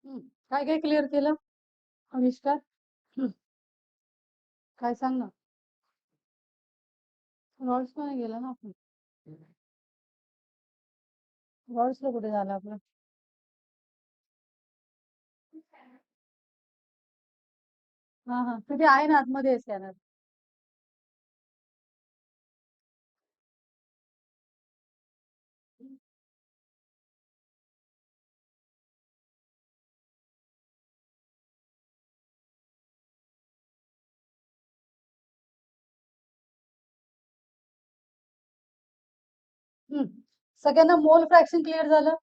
हं. काय काय क्लिअर केलं आविष्कार? हं. काय सांग ना? रॉड्सला नाही गेला ना आपण? रॉड्सला कुठे झालं आपलं? हां, हां. तिथे आहे ना आतमध्ये स्कॅनर. हं. सगळ्यांना मोल फ्रैक्शन क्लियर झालं?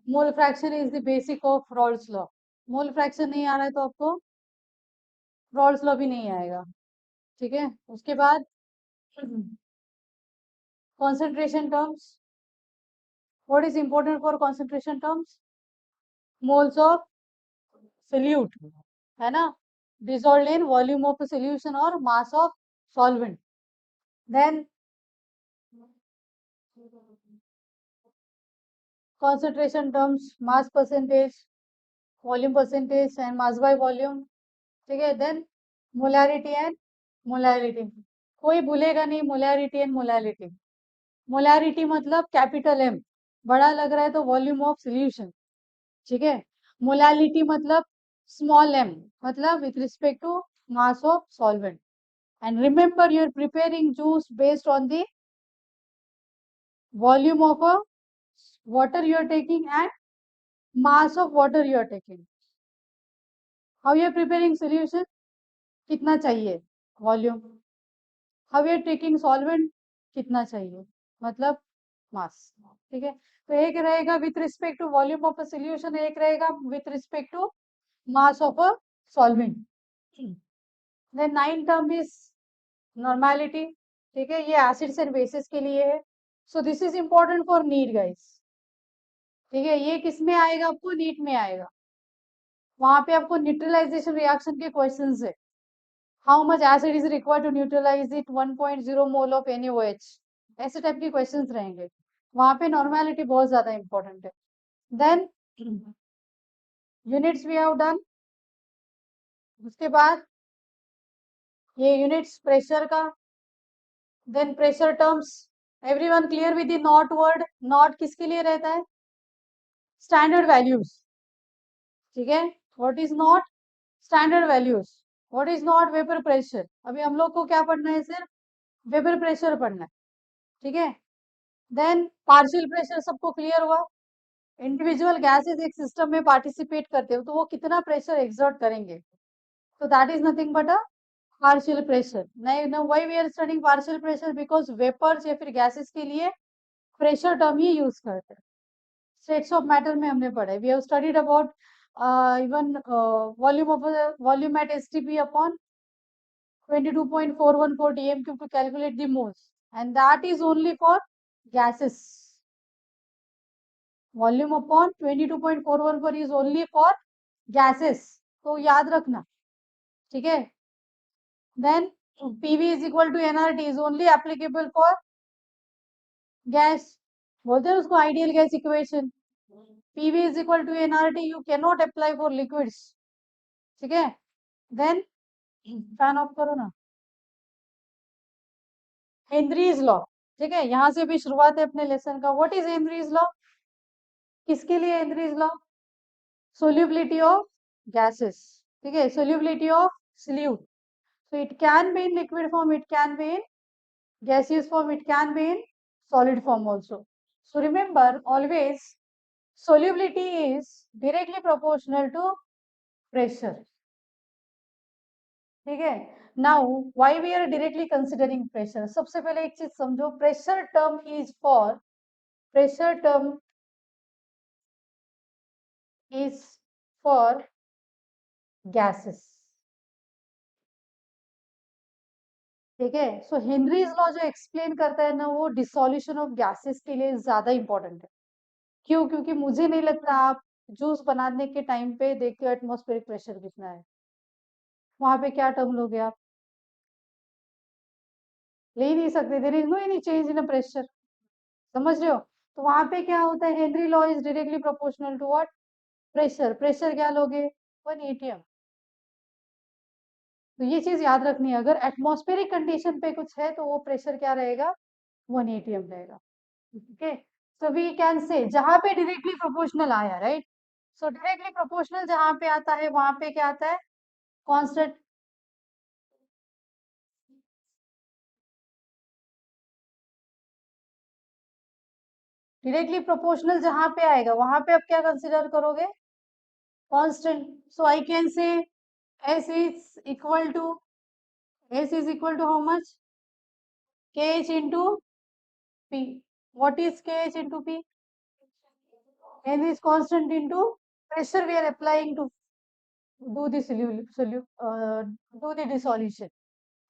मोल fraction is the basic of Rawls law. Mole fraction नहीं आ रहा है तो आपको रॉल्स लॉ भी नहीं आएगा। ठीक है? उसके बाद concentration terms. What is important for concentration terms? Moles of solute, है ना? Dissolved in volume of a solution or mass of solvent. Then concentration terms, mass percentage, volume percentage and mass by volume. ठीक है? Then molarity and molality. कोई भूलेगा नहीं molarity and molality. Molarity मतलब capital M, बड़ा लग रहा है तो वॉल्यूम ऑफ सॉल्यूशन। ठीक है? मोलालिटी मतलब स्मॉल एम, मतलब with respect to mass of solvent. And remember, you're preparing juice based on the volume of a water you are taking and mass of water you are taking. How you are preparing solution? कितना चाहिए volume? How you are taking solvent? कितना चाहिए, मतलब mass. ठीक है? तो एक रहेगा with respect to volume of a solution, एक रहेगा with respect to mass of a solvent. Then nine term is normality. ठीक है? ये एसिड्स एंड बेसिस के लिए है। So this is important for NEET guys. ठीक है? ये किस में आएगा? आपको नीट में आएगा। वहां पे आपको न्यूट्रलाइजेशन रिएक्शन के क्वेश्चंस है। How much acid is required to neutralize it 1.0 mole of NaOH, ऐसे टाइप के क्वेश्चंस रहेंगे। वहां पे नॉर्मेलिटी बहुत ज्यादा इंपॉर्टेंट है। Then units we have done. उसके बाद ये यूनिट्स प्रेशर का। Then pressure terms, everyone clear with the nought word? Nought किसके लिए रहता है? Standard values. ठीक है? What is nought? Standard values. What is not? Vapour pressure. अभी हम लोग को क्या पढ़ना है? सिर्फ वेपर प्रेशर पढ़ना है। ठीक है? देन पार्शियल प्रेशर सबको क्लियर हुआ? इंडिविजुअल गैसेस एक सिस्टम में पार्टिसिपेट करते हो तो वो कितना प्रेशर एक्सर्ट करेंगे, तो that is nothing but a partial pressure. नहीं, why we are studying partial pressure? Because vapours या फिर गैसेस के लिए प्रेशर टर्म ही यूज करते हैं। स्टेट्स ऑफ मैटर में हमने पढ़ा है, we have studied about even volume at STP upon 22.414 dm cube to calculate the moles, and that is only for gases. Volume upon 22.414 is only for gases, तो याद रखना। ठीक है? Then PV is equal to nRT is only applicable for gas, बोलते हैं उसको ideal gas equation. PV is equal to nRT, you cannot apply for liquids। ठीक है? Then फैन ऑफ करो ना। Henry's law. ठीक है? यहां से भी शुरुआत है अपने लेसन का। What is Henry's law? किसके लिए Henry's law? Solubility of gases. ठीक है? Solubility of solute. So it can be in liquid form, it can be in gaseous form, it can be in solid form also. So remember always solubility is directly proportional to pressure. ठीक है? Now why we are directly considering pressure? सबसे पहले एक चीज समझो, pressure term is for gases। ठीक है? सो Henry's law जो एक्सप्लेन करता है ना, वो डिसोल्यूशन ऑफ गैसेस के लिए ज्यादा इंपॉर्टेंट है। क्यों? क्योंकि मुझे नहीं लगता आप जूस बनाने के टाइम पे देखते हो एटमॉस्फेरिक प्रेशर कितना है, वहां पे क्या टर्म लोगे आप? ले ही नहीं सकते। There is no any change in pressure. समझ रहे हो? तो वहां पे क्या होता है? Henry law is directly proportional to what? Pressure, pressure क्या लोगे? 1 एटीएम। तो ये चीज याद रखनी है, अगर एटमॉस्फेरिक कंडीशन पे कुछ है तो वो प्रेशर क्या रहेगा? 1 एटीएम रहेगा। Okay, so we can say जहां पे डायरेक्टली प्रोपोर्शनल आया, राइट? सो डायरेक्टली प्रोपोर्शनल जहां पे आता है वहां पे क्या आता है? कांस्टेंट। डायरेक्टली प्रोपोर्शनल जहां पे आएगा वहां पे आप क्या कंसिडर करोगे? Constant. So I can say s is equal to how much? kh into p. What is kh into p? n is constant into pressure we are applying to do the do the dissolution.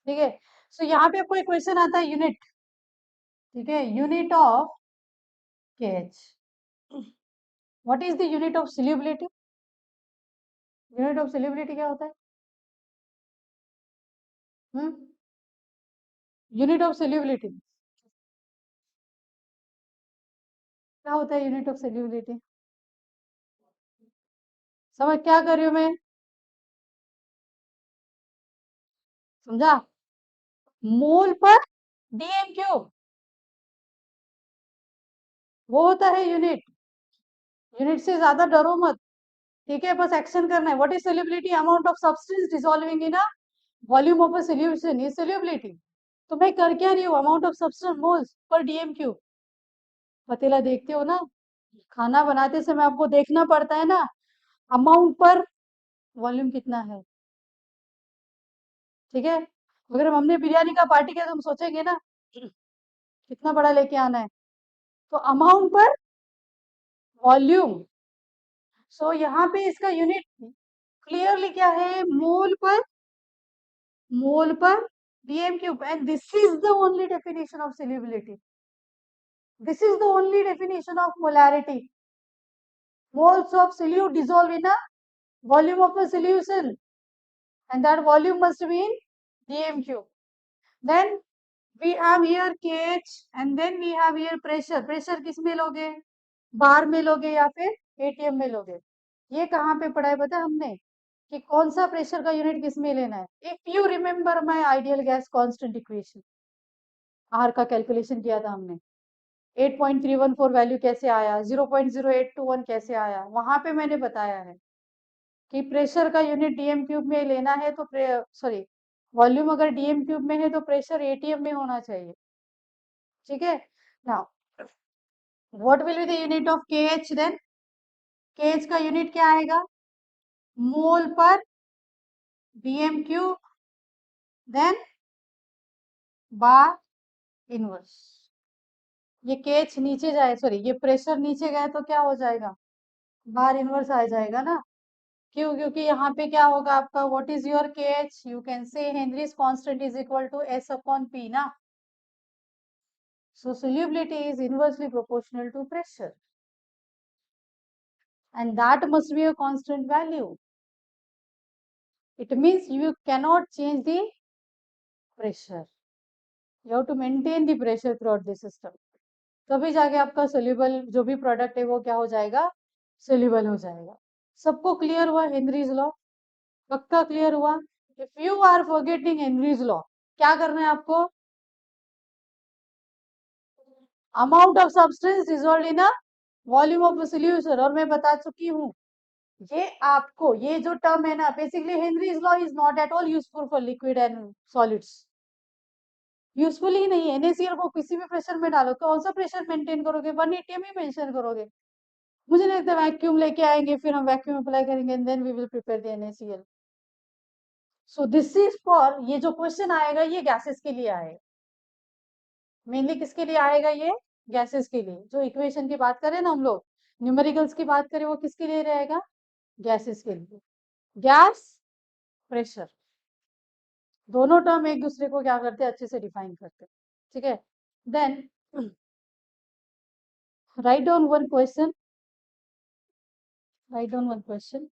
ठीक है, सो यहाँ पे आपको एक question आता है unit, ठीक है, unit of kh। What is the unit of solubility? Unit of solubility क्या होता है? यूनिट ऑफ सोल्यूबिलिटी क्या होता है? यूनिट ऑफ सोल्यूबिलिटी समझ क्या कर रही हूँ मैं? समझा? मोल पर डीएम क्यूब वो होता है यूनिट। यूनिट से ज्यादा डरो मत, ठीक है, बस एक्शन करना है। What is solubility? Amount of substance dissolving in a volume of a solution is solubility. तो मैं कर क्या रही हूँ? Amount of substance moles per dm cube. पतीला देखते हो ना, खाना बनाते समय आपको देखना पड़ता है ना, अमाउंट पर वॉल्यूम कितना है, ठीक है। अगर हमने बिरयानी का पार्टी किया तो हम सोचेंगे ना कितना बड़ा लेके आना है, तो अमाउंट पर वॉल्यूम। सो यहाँ पे इसका यूनिट क्लियरली क्या है? मोल per dm cube, and this is the only definition of solubility. This is the only definition of molarity. Moles of solute dissolve in a volume of a solution, and that volume must be in dm cube. Then we have here kh, and then we have here pressure. Pressure किस में लोगे? बार में लोगे या फिर ATM में लोगे? ये कहाँ पे पढ़ा है पता है हमने कि कौन सा प्रेशर का यूनिट किस में लेना है? If you remember my ideal gas constant equation, R का कैलकुलेशन किया था हमने, 8.314 वैल्यू कैसे आया, 0.0821 कैसे आया, वहां पे मैंने बताया है कि प्रेशर का यूनिट डीएम क्यूब में लेना है तो सॉरी, वॉल्यूम अगर डीएम क्यूब में है तो प्रेशर एटीएम में होना चाहिए, ठीक है। Now what will be the unit of KH then? KH का यूनिट क्या आएगा? Mole per dm cube then bar inverse. ये केएच नीचे जाए, सॉरी ये प्रेशर नीचे गया तो क्या हो जाएगा? बार इनवर्स आ जाएगा ना। क्यों? क्योंकि यहाँ पे क्या होगा आपका? What is your K H? You can say Henry's constant is equal to S upon P ना। So solubility is inversely proportional to pressure, and that must be a constant value. It means you cannot change the pressure. You have to maintain the pressure throughout the system. तभी जाके आपका soluble जो भी product है वो क्या हो जाएगा? सोल्यूबल हो जाएगा। सबको क्लियर हुआ हेनरीज लॉ? पक्का क्लियर हुआ? If you are forgetting Henry's law, क्या करना है आपको? Amount of substance dissolved in a volume of solution. और मैं बता चुकी हूँ, ये आपको ये जो टर्म है ना, basically Henry's law is not at all useful for liquid and solids. Useful ही नहीं है। NaCl को किसी भी प्रेशर में डालो, कौन सा प्रेशर मेंटेन करोगे? 1 एटीएम ही मेंशन करोगे। मुझे नहीं लगता वैक्यूम लेके आएंगे फिर हम वैक्यूम अप्लाई करेंगे and then we will prepare the NaCl। So this is for, ये जो क्वेश्चन आएगा ये गैसेस के लिए आएगा, मेनली किसके लिए आएगा? ये गैसेस के लिए। जो इक्वेशन की बात करें ना हम लोग, न्यूमेरिकल्स की बात करें, वो किसके लिए रहेगा? गैसेस के लिए। गैस, प्रेशर, दोनों टर्म एक दूसरे को क्या करते हैं? अच्छे से डिफाइन करते हैं, ठीक है। Then write down one question, write down one question.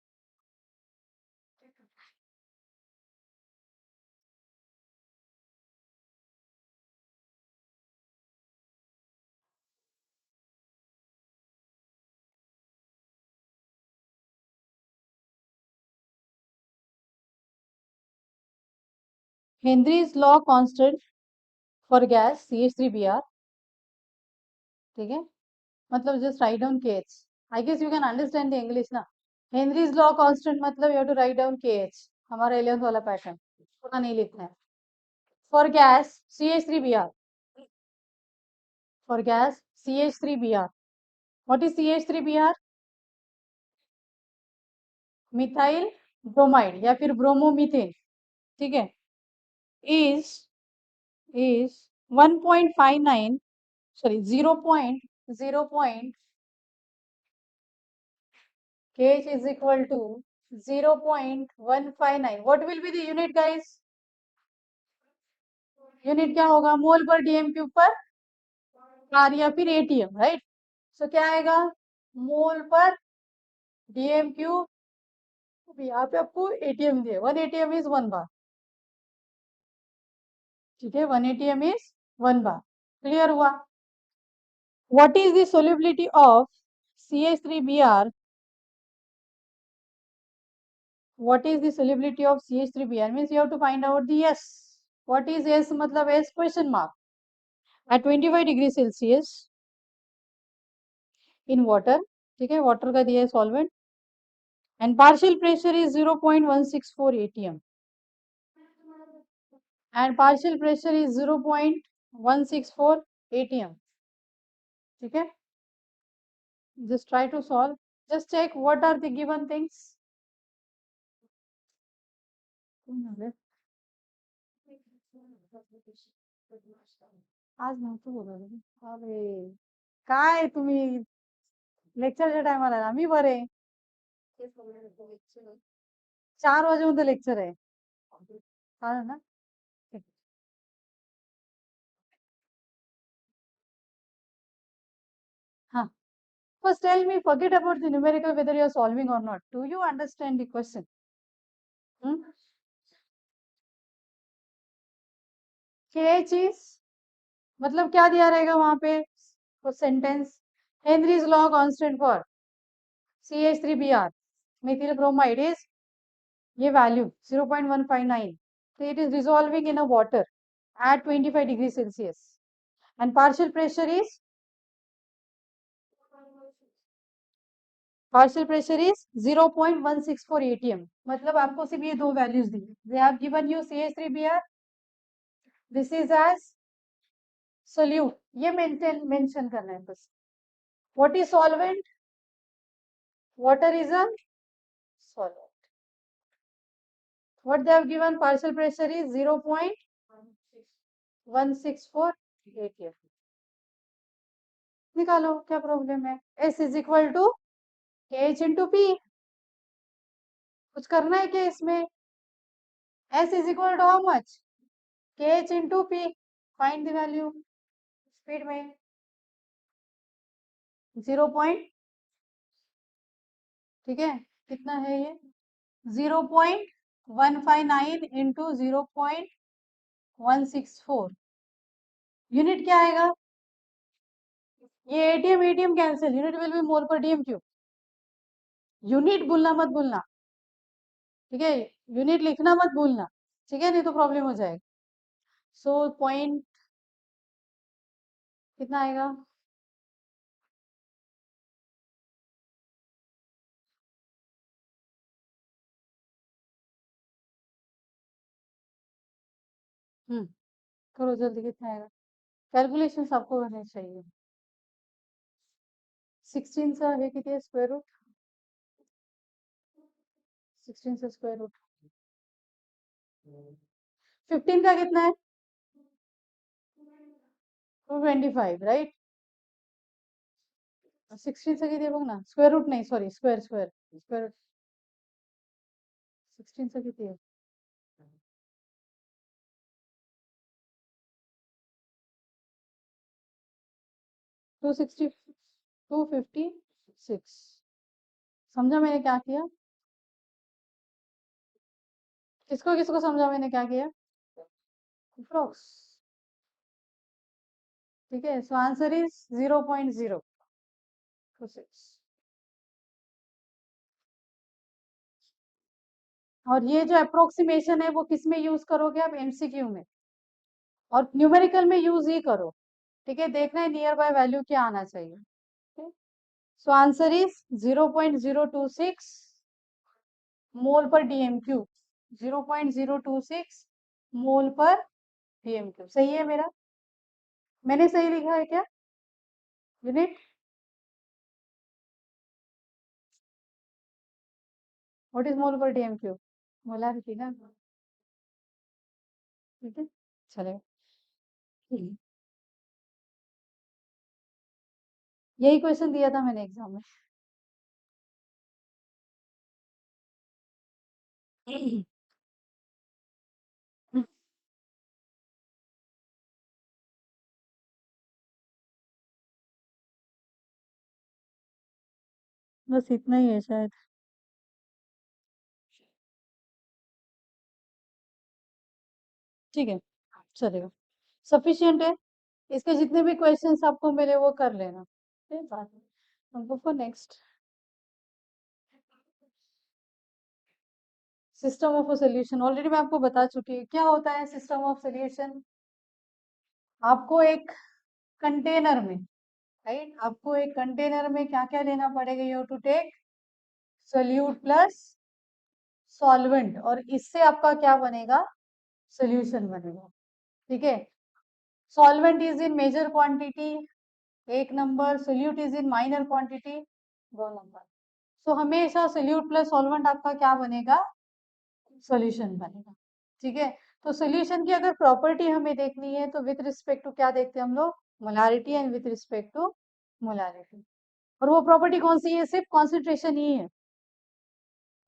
Henry's law constant for gas CH3Br, ठीक है, मतलब just write down KH. I guess you can understand the English ना. हेनरीज लॉ कांस्टेंट मतलब you have to write down KH, हमारा 11th वाला pattern, पूरा नहीं लिखना है. For gas CH3Br, for gas CH3Br, what is CH3Br? Methyl bromide या फिर ब्रोमोमीथेन, ठीक है, is is 1.59, sorry 0.0 kh is equal to 0.159. What will be the unit guys? Unit क्या होगा? मोल पर डीएम क्यूब पर आर या फिर एटीएम, राइट? सो क्या आएगा? मोल पर डीएम क्यूब, यहाँ पे आपको एटीएम दिए, 1 एटीएम इज 1 बार, ठीक है, 1 एटीएम इज 1 बार. क्लियर हुआ? What is the solubility of CH3Br? What is the solubility of CH3Br? Means you have to find out the S. What is S? मतलब S question mark. At 25 degree Celsius in water, ठीक है, water का दिया है solvent, and partial pressure is 0.164 atm, and partial pressure is 0.164 atm, ठीक है. Just try to solve. Just check what are the given things. आज नव्हतं बोलवलं. अरे काय तुम्ही लेक्चरच्या टायमाला आम्ही बरे 4 वाजेपर्यंत लेक्चर आहे. चालेल ना? ठीक. हाँ. First tell me, forget about the numerical whether you are solving or not. Do you understand the question? Hmm? KH is मतलब क्या दिया रहेगा वहां पे? Sentence Henrys law constant for CH3Br methyl bromide is ये value 0.159. So it is dissolving in a water at 25 degrees Celsius, and partial pressure is 0.164 atm. मतलब आपको सिर्फ ये दो values the. They have given you CH3Br. This is as solute. ये mention करना है बस. What is solvent? Water is a solvent. What they have given partial pressure is 0.164 atm. निकालो क्या प्रॉब्लम है? S is equal to KH into P. कुछ करना है क्या इसमें? S is equal to how much? KH into P. Find the value. Speed में 0 point, ठीक है, कितना है ये? 0.159 इंटू 0.164. यूनिट क्या आएगा? ये ATM ATM cancel, unit will be mole per dm cube. Unit भूलना मत भूलना, ठीक है, यूनिट लिखना मत भूलना, ठीक है, नहीं तो प्रॉब्लम हो जाएगा. सो पॉइंट कितना आएगा? करो जल्दी, कितना आएगा? कैलकुलेशन आपको करनी चाहिए. 16 सा है किती आहे स्क्वेअर रूट? 16 से स्क्वेअर रूट 15 का कितना है? 225, राइट? 16 से किती आहे बघ ना, स्क्वेअर रूट नाही, sorry, square square square root 16 से किती आहे? 260, 256. समझा मैंने क्या किया? किसको किसको समझा मैंने क्या किया? अप्रॉक्स, ठीक है. So answer is 0.026. और ये जो अप्रोक्सीमेशन है वो किस में यूज करोगे आप? एमसीक्यू में, और न्यूमेरिकल में यूज ही करो। ठीक है, देखना है नियर बाय वैल्यू क्या आना चाहिए। सो आंसर इज 0.026 मोल पर डीएमक्यू। 0.026 मोल पर डीएमक्यू सही है मेरा? मैंने सही लिखा है क्या यूनिट? व्हाट इज मोल पर डीएमक्यू? मोलारिटी ना? ठीक है, चलेगा। यही क्वेश्चन दिया था मैंने एग्जाम में। बस इतना ही है शायद। ठीक है, चलेगा, सफिशिएंट है। इसके जितने भी क्वेश्चंस आपको मिले वो कर लेना। ठीक है, बात हमको for next system of a solution. Already मैं आपको बता चुकी हूँ क्या होता है सिस्टम ऑफ सॉल्यूशन। आपको एक कंटेनर में, राइट, आपको एक कंटेनर में क्या क्या लेना पड़ेगा? You to take solute plus solvent, और इससे आपका क्या बनेगा? सोल्यूशन बनेगा। ठीक है, solvent is in major quantity 1 number, solute is in minor quantity 2 number. So हमेशा सोल्यूट प्लस सॉल्वेंट आपका क्या बनेगा? सोल्यूशन बनेगा। ठीक है, तो सोल्यूशन की अगर प्रॉपर्टी हमें देखनी है तो विथ रिस्पेक्ट टू क्या देखते हैं हम लोग? Molarity, and with respect to molarity. और वो प्रॉपर्टी कौन सी है? सिर्फ कॉन्सेंट्रेशन ही है।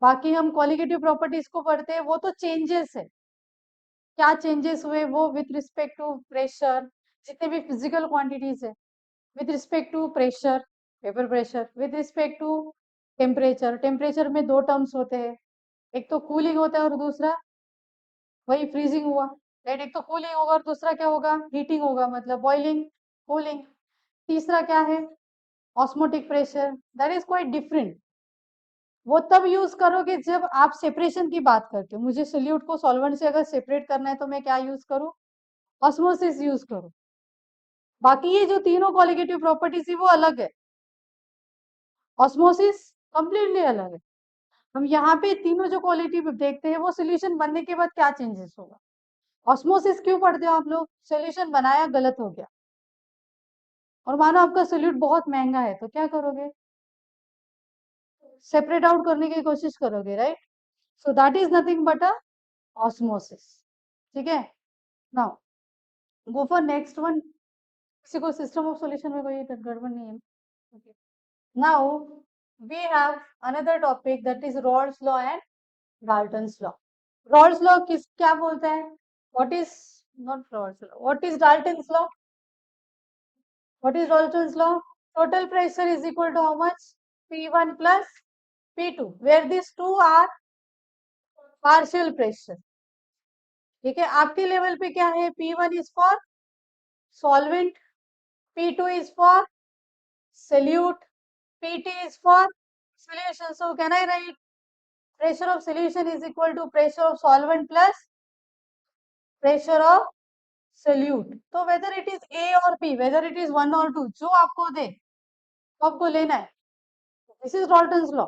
बाकी हम क्वालिटेटिव प्रॉपर्टीज को पढ़ते हैं, वो तो चेंजेस है। क्या चेंजेस हुए वो? विथ रिस्पेक्ट टू प्रेशर, जितने भी फिजिकल क्वांटिटीज है, with respect to pressure, paper pressure, with respect to temperature. Temperature में दो टर्म्स होते हैं, एक तो कूलिंग होता है और दूसरा वही फ्रीजिंग हुआ। राइट, एक तो कूलिंग होगा और दूसरा क्या होगा? हीटिंग होगा, मतलब बॉइलिंग, कूलिंग। तीसरा क्या है? Osmotic pressure. That is quite different. वो तब यूज करोगे जब आप सेपरेशन की बात करते हो। मुझे सोल्यूट को सॉल्वेंट से अगर सेपरेट करना है तो मैं क्या यूज करूं? ऑस्मोसिस यूज करूं। बाकी ये जो तीनों क्वालिटेटिव प्रॉपर्टीज है वो अलग है, ऑस्मोसिस कंप्लीटली अलग है। हम यहाँ पे तीनों जो क्वालिटी देखते हैं वो सोल्यूशन बनने के बाद क्या चेंजेस होगा। ऑस्मोसिस क्यों पढ़ते हो आप लोग? सोल्यूशन बनाया, गलत हो गया, और मानो आपका सोल्यूट बहुत महंगा है तो क्या करोगे? सेपरेट आउट करने की कोशिश करोगे, right? So that is nothing but a osmosis. ठीक है, now go for next one. किसी को सिस्टम ऑफ सॉल्यूशन में कोई गड़बड़ नहीं है? Now we have another topic that is Raoult's law and Dalton's law. Raoult's law किस क्या बोलता है? What is, not Raoult's law, what is Dalton's law? What is Dalton's law? Total pressure is equal to how much? P1 plus P2, where these two are partial pressure। ठीक है, आपके level पे क्या है? P1 is for solvent, P2 is for solute, PT is for solution. So can I write pressure of solution is equal to pressure of solvent plus pressure of solute? तो whether it is A or P, whether it is 1 or 2, जो आपको दे तो आपको लेना है। This is Dalton's law.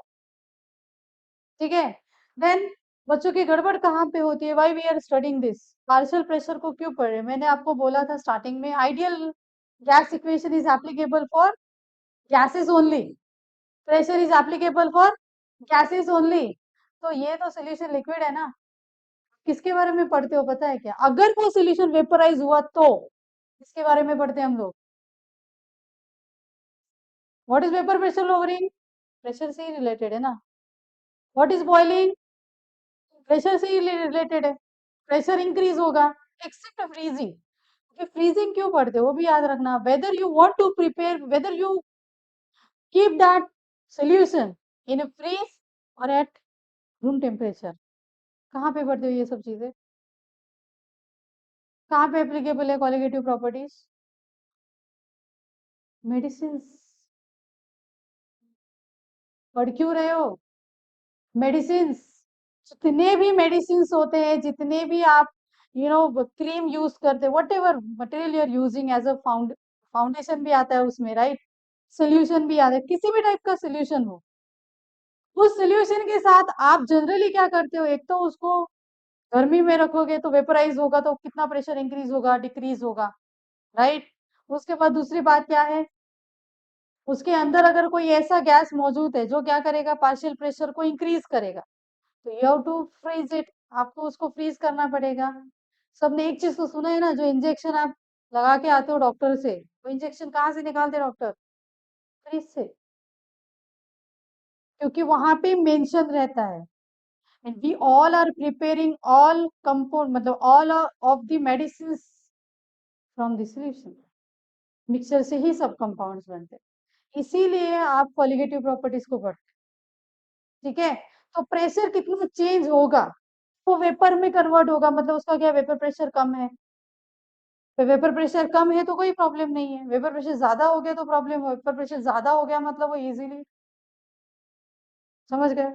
ठीक है, then बच्चों की गड़बड़ कहाँ पे होती है? Why we are studying this? Partial pressure को क्यों पढ़ रहे हैं? मैंने आपको बोला था स्टार्टिंग में, ideal gas equation is applicable for gases only, pressure is applicable for gases only. तो ये तो सोल्यूशन लिक्विड है ना। किसके बारे में पढ़ते हो पता है क्या? अगर वो सोल्यूशन वेपराइज हुआ तो इसके बारे में पढ़ते हैं हम लोग। What is vapour pressure lowering? Pressure से ही रिलेटेड है ना। What is boiling? प्रेशर से ही रिलेटेड है। प्रेशर इंक्रीज होगा एक्सेप्ट फ्रीजिंग। फ्रीजिंग क्यों पढ़ते हो वो भी याद रखना। Whether you want to prepare, whether you keep that solution in fridge और एट रूम टेम्परेचर। कहाँ पे पढ़ते हो ये सब चीजें? कहाँ पे एप्लीकेबल है क्वालिटेटिव प्रॉपर्टीज? मेडिसिन पढ़ क्यों रहे हो? मेडिसिन जितने भी मेडिसिन होते हैं, जितने भी आप क्रीम यूज करते, whatever material you are using as a foundation भी आता है उसमें, राइट? सोल्यूशन भी आता है, किसी भी टाइप का सोल्यूशन हो, उस सोल्यूशन के साथ आप जनरली क्या करते हो, एक तो उसको गर्मी में रखोगे तो वेपराइज होगा, तो कितना प्रेशर इंक्रीज होगा, डिक्रीज होगा, राइट? उसके बाद दूसरी बात क्या है, उसके अंदर अगर कोई ऐसा गैस मौजूद है जो क्या करेगा, पार्शियल प्रेशर को इंक्रीज करेगा, तो you have to freeze it, आपको उसको फ्रीज करना पड़ेगा। सबने एक चीज तो सुना है ना, जो इंजेक्शन आप लगा के आते हो डॉक्टर से, वो इंजेक्शन कहाँ से निकालते हैं डॉक्टर? फ्रीज से, क्योंकि वहां पे मेंशन रहता है, and we all are preparing all compound, मतलब all of the medicine from the solution, mixture से ही सब कंपाउंड्स बनते हैं, इसीलिए आप कॉलिगेटिव प्रॉपर्टीज को पढ़ते हैं, ठीक है? तो प्रेशर कितना चेंज होगा, वो वेपर में कन्वर्ट होगा, मतलब उसका क्या, वेपर प्रेशर कम है, तो वेपर प्रेशर कम है तो कोई प्रॉब्लम नहीं है, वेपर प्रेशर ज्यादा हो गया तो प्रॉब्लम है, वेपर प्रेशर ज्यादा हो गया मतलब वो इजीली, समझ गए?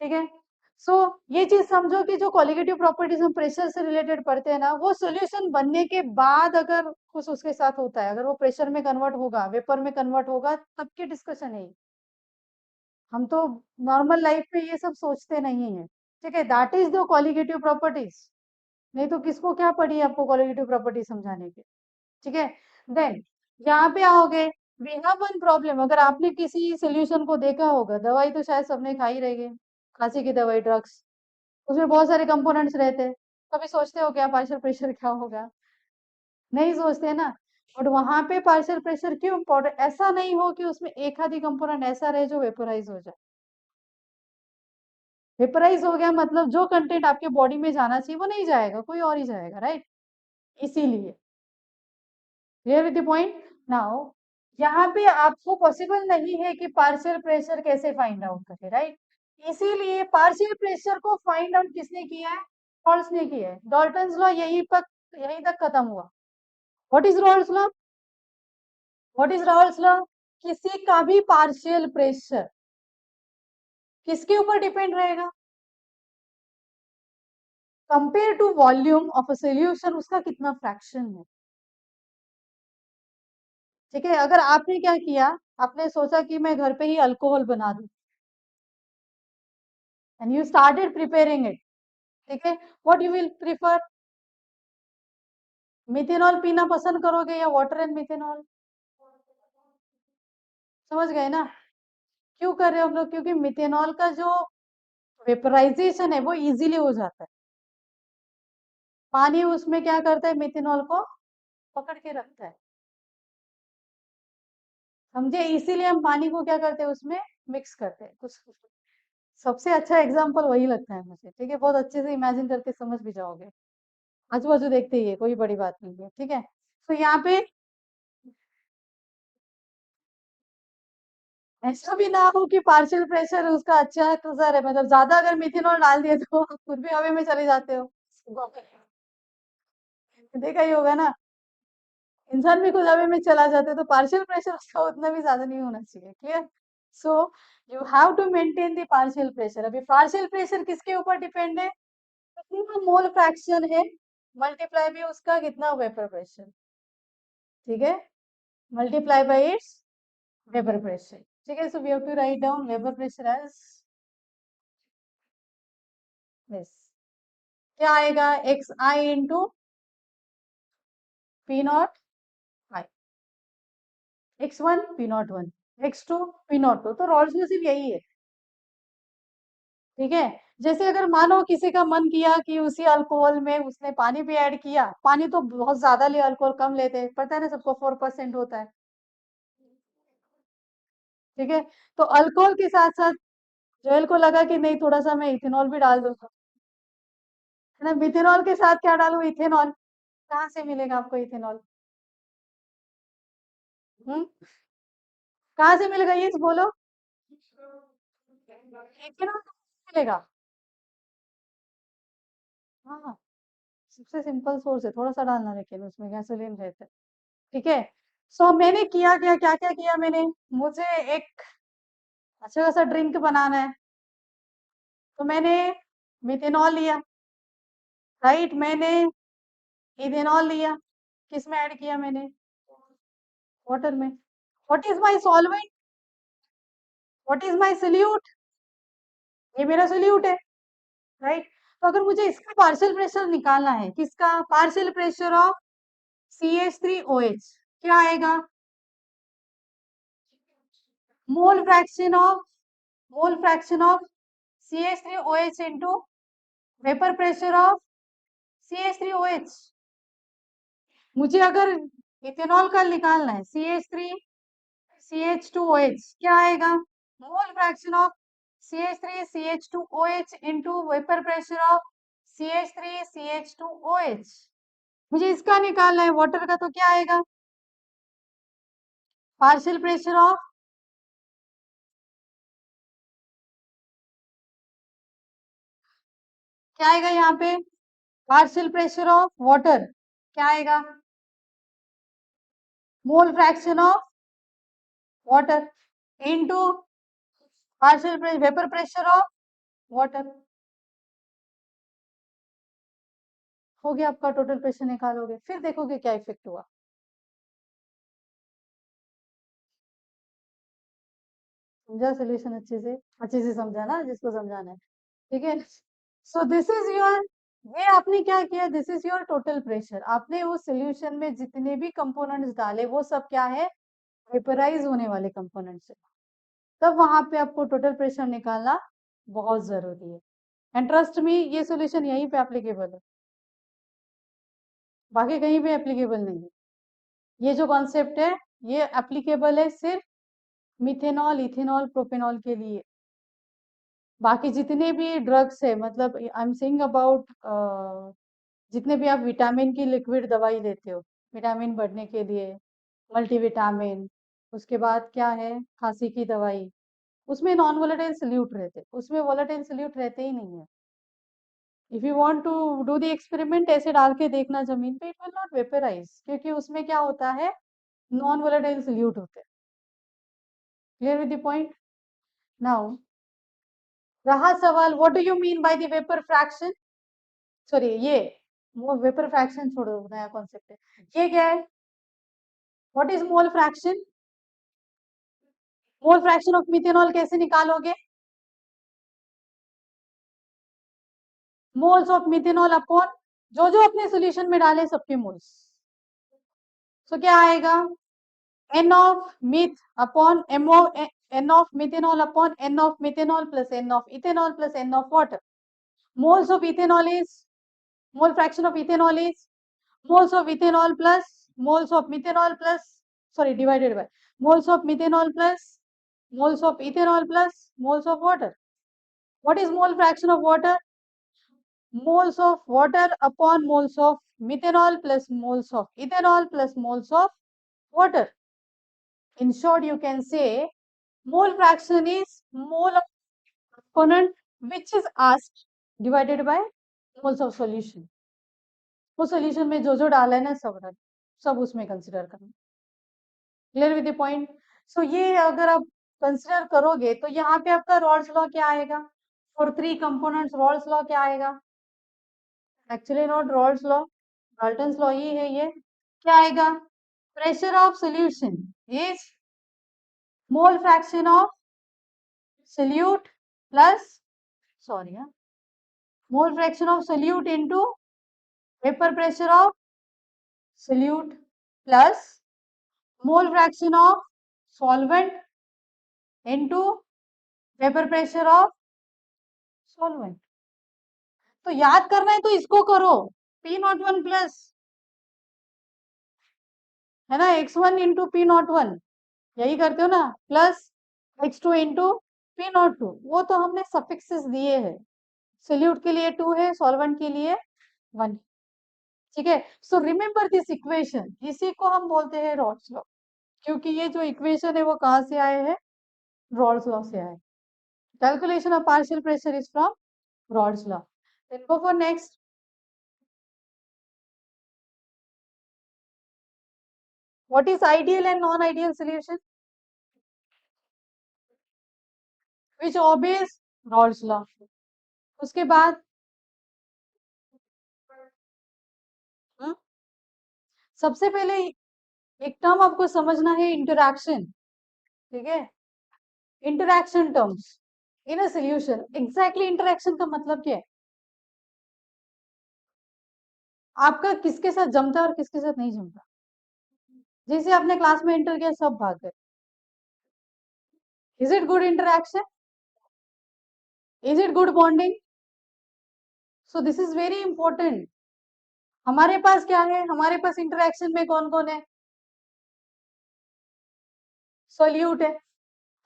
ठीक है। सो ये चीज समझो कि जो कॉलिगेटिव प्रॉपर्टीज हम प्रेशर से रिलेटेड पढ़ते हैं ना, वो सोल्यूशन बनने के बाद अगर कुछ उसके साथ होता है, अगर वो प्रेशर में कन्वर्ट होगा, वेपर में कन्वर्ट होगा, तब की डिस्कशन है ये। हम तो नॉर्मल लाइफ में ये सब सोचते नहीं है, ठीक है? That is the colligative properties, नहीं तो किसको क्या पड़ी है आपको कॉलिगेटिव प्रॉपर्टी समझाने की, ठीक है? देन यहाँ पे आओगे, वी हैव वन प्रॉब्लम, अगर आपने किसी सोल्यूशन को देखा होगा, दवाई तो शायद सबने खाई रहेगी, खांसी की दवाई, ड्रग्स, उसमें बहुत सारे कंपोनेंट्स रहते हैं, कभी सोचते हो क्या पार्शियल प्रेशर क्या होगा? नहीं सोचते ना। बट वहां पे पार्शियल प्रेशर क्यों इम्पोर्टेंट, ऐसा नहीं हो कि उसमें एक आधी कंपोनेंट ऐसा रहे जो वेपोराइज हो जाए, वेपोराइज हो गया मतलब जो कंटेंट आपके बॉडी में जाना चाहिए वो नहीं जाएगा, कोई और ही जाएगा, राइट? इसीलिए, clear with the point now. यहाँ पे आपको पॉसिबल नहीं है कि पार्शियल प्रेशर कैसे फाइंड आउट करें, राइट? इसीलिए पार्शियल प्रेशर को फाइंड आउट किसने किया है? रॉल्स ने किया है, डॉल्टन्स लॉ यहीं तक खत्म हुआ। What is Raoult's law? What is Raoult's law? किसी का भी पार्शियल प्रेशर किसके ऊपर डिपेंड रहेगा? Compare to volume of a solution, उसका कितना फ्रैक्शन है, ठीक है? अगर आपने क्या किया, आपने सोचा कि मैं घर पे ही अल्कोहल बना दूं, and you started preparing it, ठीक है? What you will prefer, methanol पीना पसंद करोगे या वाटर एंड मिथेनॉल? समझ गए ना? क्यों कर रहे हो हम लोग, क्योंकि मिथेनॉल का जो वेपराइजेशन है वो इजीली हो जाता है, पानी उसमें क्या करता है, मिथेनॉल को पकड़ के रखता है, समझे? इसीलिए हम पानी को क्या करते हैं, उसमें मिक्स करते हैं कुछ। सबसे अच्छा एग्जाम्पल वही लगता है मुझे, ठीक है? बहुत अच्छे से इमेजिन करके समझ भी जाओगे, आजू बाजू देखते ही है, कोई बड़ी बात नहीं है, ठीक है? तो यहाँ पे ऐसा भी ना हो कि पार्शियल प्रेशर उसका अच्छा कसर है, मतलब ज्यादा अगर मिथेनॉल डाल दिए तो आप खुद भी हवा में चले जाते हो, देखा ही होगा ना, इंसान भी खुद हवा में चला जाता है, तो पार्शियल प्रेशर उसका उतना भी ज्यादा नहीं होना चाहिए, clear? So you have to maintain the partial pressure. अभी पार्शियल प्रेशर किसके ऊपर डिपेंड है, कितना मोल फ्रैक्शन है मल्टीप्लाई भी उसका कितना वेपर प्रेशर, ठीक है? Multiply by its vapour pressure, ठीक है? So we have to write down vapour pressure as this, क्या आएगा, X I into P nought I, x1 P nought one, x2 P nought two, तो Raoult's में सिर्फ यही है, ठीक है? जैसे अगर मानो किसी का मन किया कि उसी अल्कोहल में उसने पानी भी ऐड किया, पानी तो बहुत ज्यादा ले, अल्कोहल कम लेते हैं, पता है ना सबको, 4% होता है, ठीक है? तो अल्कोहल के साथ साथ जोएल को लगा कि नहीं, थोड़ा सा मैं इथेनॉल भी डाल दूंगा, है ना? मिथेनॉल के साथ क्या डालू, इथेनॉल, कहाँ से मिलेगा आपको इथेनॉल? हम्म, कहाँ से मिलेगा ये तो बोलो, इथेनॉल कहाँ से मिलेगा? हाँ, सबसे सिंपल सोर्स है, थोड़ा सा डालना, लेकिन उसमें गैसोलीन रहता है, ठीक है? सो मैंने किया क्या, क्या क्या किया मैंने, मुझे एक अच्छा खासा ड्रिंक बनाना है, तो मैंने मिथेनॉल लिया, राइट, मैंने इथेनॉल लिया, किस में ऐड किया मैंने, वाटर में। What is my solvent, what is my solute, ये मेरा सोल्यूट है, राइट। तो अगर मुझे इसका पार्शियल प्रेशर निकालना है, किसका पार्शियल प्रेशर ऑफ CH3OH, क्या आएगा, मोल fraction of CH3OH into vapour pressure of CH3OH। मुझे अगर इथेनॉल का निकालना है, CH3CH2OH, क्या आएगा, मोल fraction of CH3CH2OH into vapour pressure of CH3CH2OH। मुझे इसका निकालना है वाटर का, तो क्या आएगा, पार्शियल प्रेशर ऑफ, क्या आएगा यहाँ पे, पार्शियल प्रेशर ऑफ वाटर, क्या आएगा, मोल fraction of water into partial vapour pressure of water. हो गया आपका, टोटल प्रेशर निकालोगे, फिर देखोगे क्या इफेक्ट हुआ। समझा सोल्यूशन अच्छे से समझा ना, जिसको समझाना है, ठीक है। सो दिस इज योर, ये आपने क्या किया, this is your total pressure, आपने उस सोल्यूशन में जितने भी कंपोनेंट्स डाले वो सब क्या है, वेपराइज होने वाले कंपोनेंट्स है। तब वहां पे आपको टोटल प्रेशर निकालना बहुत जरूरी है। एंड ट्रस्ट मी, ये सोल्यूशन यहीं पे एप्लीकेबल है, बाकी कहीं भी एप्लीकेबल नहीं है। ये जो कॉन्सेप्ट है ये एप्लीकेबल है सिर्फ मिथेनॉल, इथेनॉल, प्रोपेनॉल के लिए। बाकी जितने भी ड्रग्स है, मतलब आई एम सेइंग अबाउट, जितने भी आप विटामिन की लिक्विड दवाई लेते हो, विटामिन बढ़ने के लिए, मल्टीविटामिन, उसके बाद क्या है, खांसी की दवाई, उसमें नॉन वोलेटाइल सल्यूट रहते, उसमें वोलेटाइल सल्यूट रहते ही नहीं है। If you want to do the experiment, ऐसे डाल के देखना जमीन पे, इट विल नॉट वेपराइज, क्योंकि उसमें क्या होता है, नॉन वोलेटाइल सल्यूट होते हैं। Clear with the point. Now रहा सवाल, what do you mean by the vapour fraction, sorry ये वो वेपर फ्रैक्शन छोड़ो, नया कॉन्सेप्ट है, ये क्या है, what is mole fraction, mole fraction of methanol कैसे निकालोगे, मोल्स ऑफ मिथेनॉल अपॉन जो जो अपने सोल्यूशन में डाले सबके मोल्स। सो क्या आएगा, n of myth upon n of methanol upon n of methanol plus n of ethanol plus n of water. Moles of ethanol is, mole fraction of ethanol is moles of ethanol plus moles of methanol plus, sorry, divided by moles of methanol plus moles of ethanol plus moles of water. What is mole fraction of water, moles of water upon moles of methanol plus moles of ethanol plus moles of water. In short, you can say mole fraction is mole of component which is asked divided by moles of solution. वो solution में जो जो डाला है ना, सब उसमें consider करना। Clear with the point. So ये अगर आप कंसिडर करोगे तो यहाँ पे आपका रॉल्स लॉ क्या आएगा, फॉर 3 कंपोनेंट्स रॉल्स लॉ क्या आएगा, actually not Raoult's law, Dalton's law ही है ये। क्या आएगा, pressure of solution is mole fraction of solute plus, sorry, mole fraction of solute into vapour pressure of solute plus mole fraction of solvent into vapour pressure of solvent. तो याद करना है तो इसको करो, P01 प्लस है ना, x1 into P01, यही करते हो ना, प्लस x2 इंटू P02, वो तो हमने सफिक्सेस दिए हैं, सोल्यूट के लिए 2 है, सॉल्वेंट के लिए 1, ठीक है। सो रिमेंबर दिस इक्वेशन, इसी को हम बोलते हैं रॉल्स लॉ, क्योंकि ये जो इक्वेशन है वो कहाँ से आए हैं, रॉल्स लॉ से आए। Calculation of partial pressure is from Raoult's law. Then go for next, what is ideal and non-ideal solution which obeys Raoult's law। उसके बाद सबसे पहले एक टर्म आपको समझना है, इंटरैक्शन। ठीक है, interaction terms in a solution. Exactly interaction का मतलब क्या है? आपका किसके साथ जमता है और किसके साथ नहीं जमता। जैसे आपने क्लास में एंटर किया, सब भाग गए। Is it good interaction? Is it good bonding? So this is very important. हमारे पास क्या है? हमारे पास इंटरैक्शन में कौन कौन है? सोल्यूट है,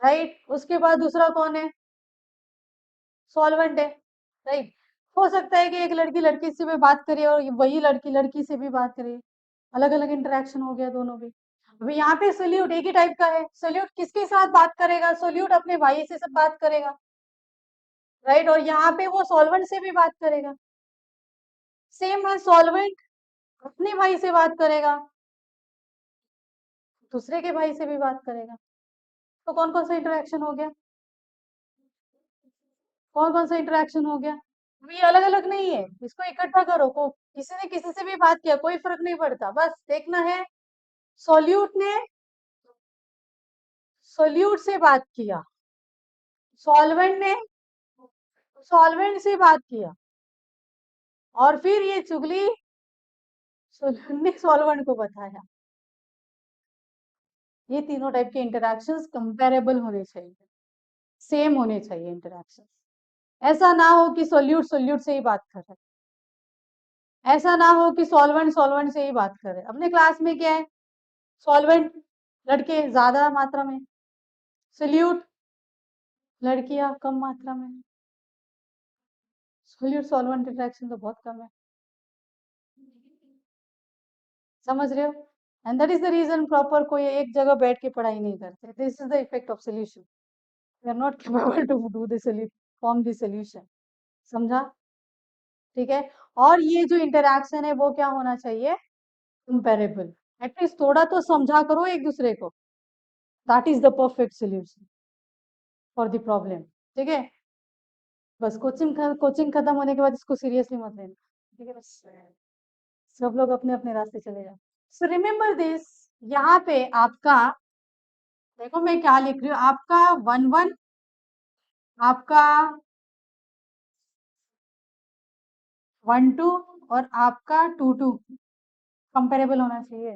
राइट। उसके बाद दूसरा कौन है? सॉल्वेंट है, राइट। हो सकता है कि एक लड़की लड़की से भी बात करे और वही लड़की लड़की से भी बात करे, अलग अलग इंटरेक्शन हो गया दोनों भी। अभी यहाँ पे सोल्यूट एक ही टाइप का है। सोल्यूट किसके साथ बात करेगा? सोल्यूट अपने भाई से सब बात करेगा, राइट। और यहाँ पे वो सॉल्वेंट से भी बात करेगा। सेम है, सॉल्वेंट अपने भाई से बात करेगा, दूसरे के भाई से भी बात करेगा। तो कौन कौन सा इंटरेक्शन हो गया? कौन कौन सा इंटरेक्शन हो गया? अब ये अलग अलग नहीं है, इसको इकट्ठा करो। को किसी ने किसी से भी बात किया, कोई फर्क नहीं पड़ता, बस देखना है सॉल्यूट ने सोल्यूट से बात किया, सॉल्वेंट ने सॉल्वेंट से बात किया, और फिर ये चुगली सोल्यूट ने सॉल्वेंट को बताया। ये तीनों टाइप के इंटरैक्शंस कंपैरेबल होने चाहिए, सेम होने चाहिए इंटरैक्शंस। ऐसा ना हो कि सोल्यूट सोल्यूट से ही बात कर रहे, ऐसा ना हो कि सॉल्वेंट सॉल्वेंट से ही बात कर रहे। अपने क्लास में क्या है? सॉल्वेंट लड़के ज्यादा मात्रा में, सोल्यूट लड़कियां कम मात्रा में। सोल्यूट सॉल्वेंट इंटरेक्शन तो बहुत कम है, समझ रहे हो? And that is the reason proper कोई एक जगह बैठ के पढ़ाई नहीं करते। This is the effect of solution. We are not capable to do this, form this solution. समझा? ठीक है। और ये जो इंटरेक्शन है वो क्या होना चाहिए? कंपेरेबल। एटलीस्ट थोड़ा तो समझा करो एक दूसरे को। That is the perfect solution for the problem. ठीक है, बस कोचिंग खत्म होने के बाद इसको सीरियसली मत लेना। ठीक है, बस सब लोग अपने अपने रास्ते चले जाओ। So remember this. यहाँ पे आपका, देखो मैं क्या लिख रही हूँ, आपका 1 1, आपका 1 2, और आपका 2 2 कंपेरेबल होना चाहिए।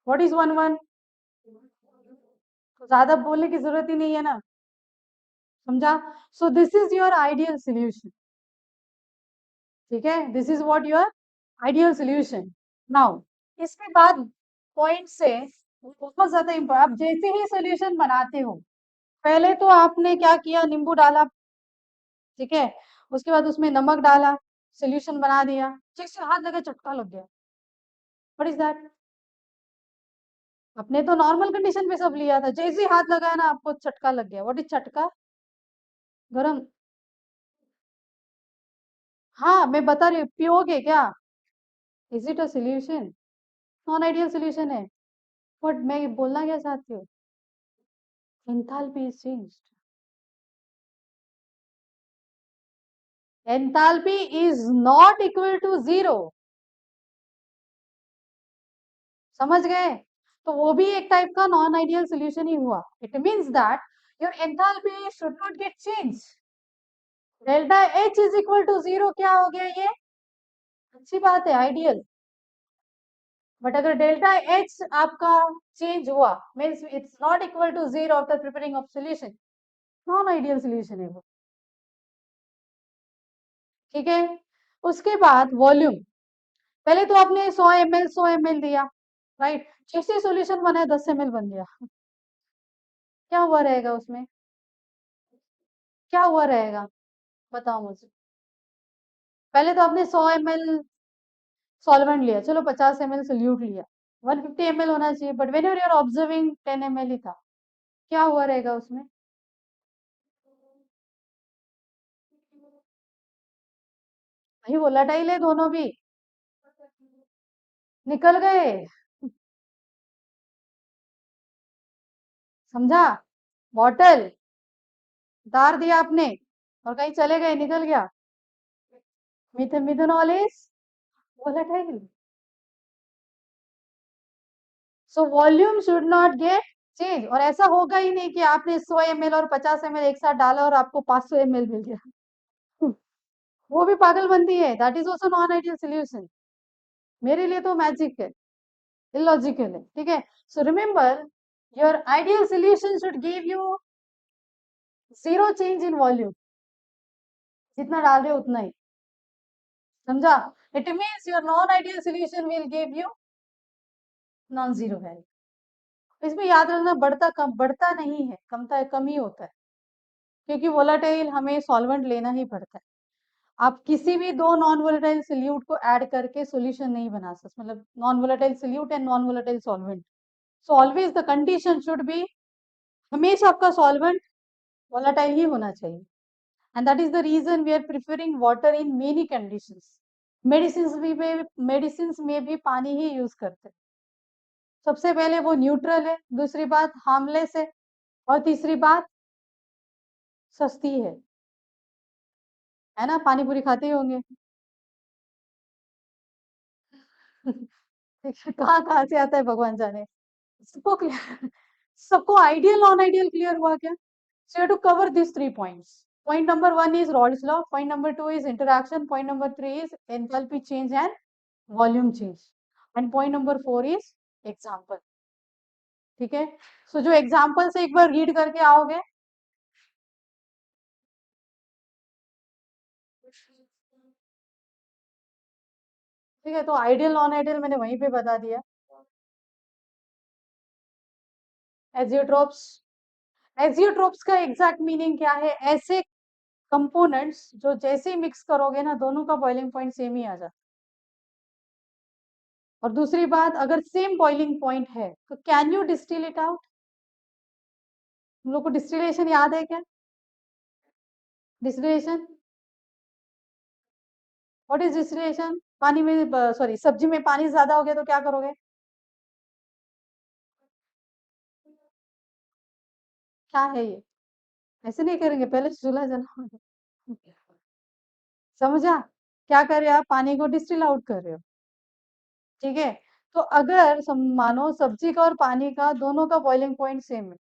What is 1 1? तो ज्यादा बोलने की जरूरत ही नहीं है ना, समझा? सो this is your ideal solution. ठीक है, this is what your ideal solution. Now इसके बाद पॉइंट से बहुत ज्यादा इम्पोर्टेंट, आप जैसे ही सोल्यूशन बनाते हो, पहले तो आपने क्या किया? नींबू डाला, ठीक है। उसके बाद उसमें नमक डाला, सोल्यूशन बना दिया, जैसे हाथ लगा चटका लग गया। What is that? अपने तो नॉर्मल कंडीशन पे सब लिया था, जैसे ही हाथ लगाया ना आपको चटका लग गया। व्हाट इज चटका? गरम। हाँ मैं बता रही हूँ, पियोगे क्या? Is it a solution? Non ideal solution है। बट मैं बोलना क्या चाहती हूँ, enthalpy is changed. Enthalpy is not equal to 0। समझ गए? तो वो भी एक टाइप का नॉन आइडियल सोल्यूशन ही हुआ। It means that your enthalpy should not get change. Delta H is equal to 0 क्या हो गया ये? अच्छी बात है, आइडियल। बट अगर डेल्टा एच आपका चेंज हुआ, means it's not equal to 0 after preparing of solution, non ideal solution है वो। ठीक है, उसके बाद वॉल्यूम। पहले तो आपने 100 ml दिया, राइट। जैसे सोल्यूशन बना है 10 ml बन गया, क्या हुआ रहेगा उसमें? क्या हुआ रहेगा? बताओ मुझे। पहले तो आपने 100 ml सॉल्वेंट लिया, चलो 50 ml सोल्यूट लिया, 150 ml होना चाहिए, but when you're observing 10 ml ही था। क्या हुआ रहेगा उसमें? भाई वोलाटाइल है दोनों भी, निकल गए। समझा? बॉटल उतार दिया आपने और कहीं चले गए, निकल गया। Methanol is volatile. So volume should not get change. और ऐसा होगा ही नहीं कि आपने 100 ml और 50 ml एक साथ डाला और आपको 500 ml मिल गया। वो भी पागलबंदी है, that is also non ideal solution. मेरे लिए तो मैजिक है, इलॉजिकल है, ठीक है। So remember, your ideal solution should give you zero change in volume, जितना डाल रहे हो उतना ही, समझा? It means your non ideal solution will give you non zero value. इसमें याद रखना, बढ़ता कम, बढ़ता नहीं है, कमता कम ही होता है, क्योंकि वोलाटाइल हमें सॉल्वेंट लेना ही पड़ता है। आप किसी भी दो नॉन वोलेटाइल सोल्यूट को ऐड करके सॉल्यूशन नहीं बना सकते, मतलब non volatile solute and non volatile solvent. So always the condition should be, हमेशा आपका सॉल्वेंट वोलाटाइल ही होना चाहिए। And that is the reason we are preferring water in many conditions. Medicine में भी पानी ही यूज करते हैं। सबसे पहले वो न्यूट्रल है, दूसरी बात हार्मलेस है, और तीसरी बात सस्ती है ना? पानी पूरी खाते ही होंगे। कहाँ कहाँ से आता है भगवान जाने। सबको क्लियर, सबको आइडियल नॉन आइडियल क्लियर हुआ क्या? So you have to cover these 3 points. Point number 1 is Raoult's law. Point number 2 is interaction. Point number 3 is enthalpy change and volume change. And point number 4 is example. ठीक है? So जो example से एक बार read करके आओगे, ठीक है? तो आइडियल नॉन आइडियल मैंने वहीं पे बता दिया। एजियोट्रोप्स, एजियोट्रोप्स का एग्जैक्ट मीनिंग क्या है? ऐसे कंपोनेंट्स जो जैसे ही मिक्स करोगे ना, दोनों का बॉइलिंग पॉइंट सेम ही आ जाता। और दूसरी बात, अगर सेम बॉइलिंग पॉइंट है तो can you distil it out? हम लोग को डिस्टिलेशन याद है क्या? Distillation, what is distillation? पानी में, सॉरी, सब्जी में पानी ज्यादा हो गया तो क्या करोगे? क्या है ये? ऐसे नहीं करेंगे, पहले चूल्हा जलाओगे। समझा? क्या कर रहे हो आप? पानी को डिस्टिल आउट कर रहे हो, ठीक है? तो अगर मानो सब्जी का और पानी का दोनों का बॉइलिंग पॉइंट सेम है,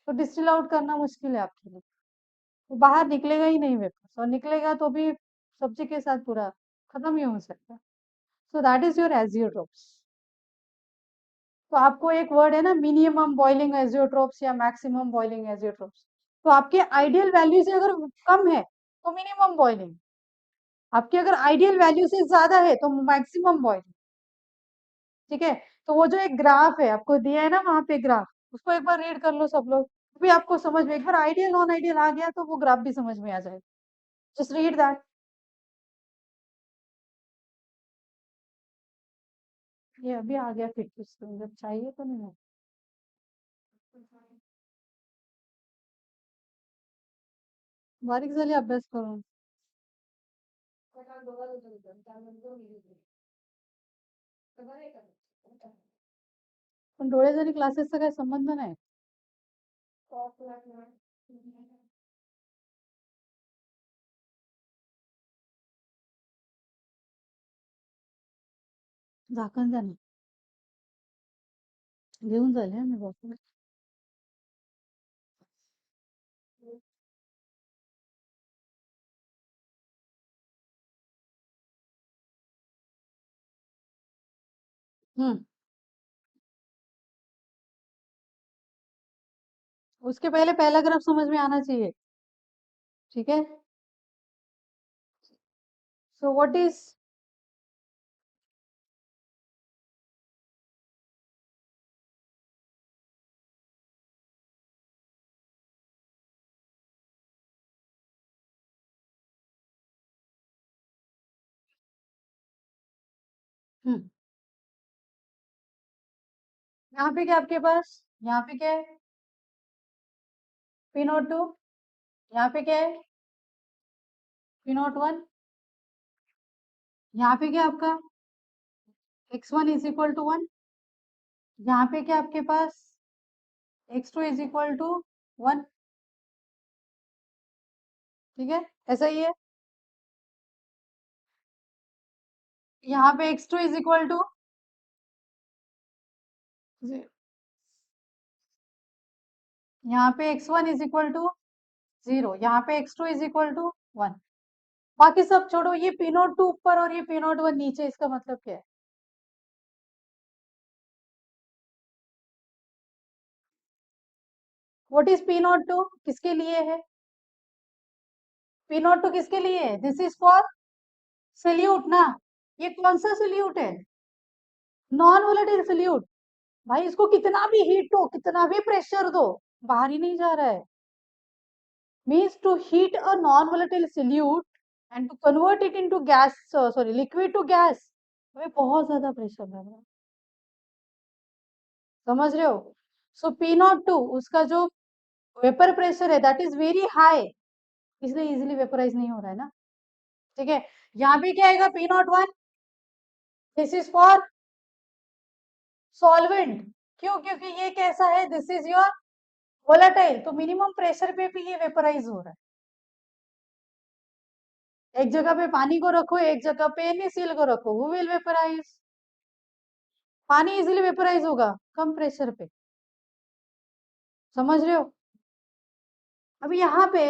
तो डिस्टिल आउट करना मुश्किल है आपके लिए। तो बाहर निकलेगा ही नहीं वेपर, और निकलेगा तो भी सब्जी के साथ पूरा खत्म ही हो सकता है। So that is your azeotropes. तो आपको एक वर्ड है ना, मिनिमम बॉइलिंग एजियोट्रोप्स या मैक्सिमम बॉइलिंग एजियोट्रोप्स। तो आपके आइडियल वैल्यू से अगर कम है तो मिनिमम बॉइलिंग, आपकी अगर आइडियल वैल्यू से ज्यादा है तो मैक्सिमम बॉइलिंग, ठीक है? तो वो जो एक ग्राफ है आपको दिया है ना वहां पे ग्राफ, उसको एक बार रीड कर लो सब लोग, भी आपको समझ में, एक बार आइडियल नॉन आइडियल आ गया तो वो ग्राफ भी समझ में आ जाएगा। Just read that. ये अभी आ गया फिर कुछ, तो जब चाहिए तो नहीं है। बारीक झाली अभ्यास करून। पण डोळेजणी क्लासेसचा काही संबंध नाही। झाकण द्या ना, घेऊन जाईल हे मी बॉटल। हम्म, उसके पहले पहला ग्राफ समझ में आना चाहिए, ठीक है? सो व्हाट इज, हम्म, यहाँ पे क्या आपके पास, यहाँ पे क्या है? P nought two. यहाँ पे क्या है? P nought one. यहाँ पे क्या आपका? x1 is equal to 1। यहाँ पे क्या आपके पास? x2 इज इक्वल टू 1, ठीक है? ऐसा ही है। यहाँ पे x2 इज इक्वल टू यहाँ पे x1 इज इक्वल टू 0, यहाँ पे x2 इज इक्वल टू 1। बाकी सब छोड़ो, ये पी नोट टू ऊपर और ये पी नोट वन नीचे, इसका मतलब क्या है? What is P nought two, किसके लिए है? पी नोट टू किसके लिए है? दिस इज फॉर सोल्यूट ना। ये कौन सा सोल्यूट है? Non volatile solute. भाई इसको कितना भी हीट दो, कितना भी प्रेशर दो, बाहर ही नहीं जा रहा है। Means to heat a non volatile solute and to convert it into gas, sorry liquid to gas, हमें बहुत ज्यादा प्रेशर लग रहा है। समझ रहे हो? सो पी नॉट टू, उसका जो वेपर प्रेशर है दैट इज वेरी हाई, इसलिए इजिली वेपराइज नहीं हो रहा है ना। ठीक है, यहाँ पे क्या आएगा? P nought one, this is for solvent. क्यों? क्योंकि ये कैसा है? दिस इज योर वोलेटाइल, तो मिनिमम प्रेशर पे भी ये वेपराइज हो रहा है। एक जगह पे पानी को रखो, एक जगह पे NaCl को रखो, वो विल वेपराइज। पानी इजिली वेपराइज होगा कम प्रेशर पे। समझ रहे हो? अभी यहाँ पे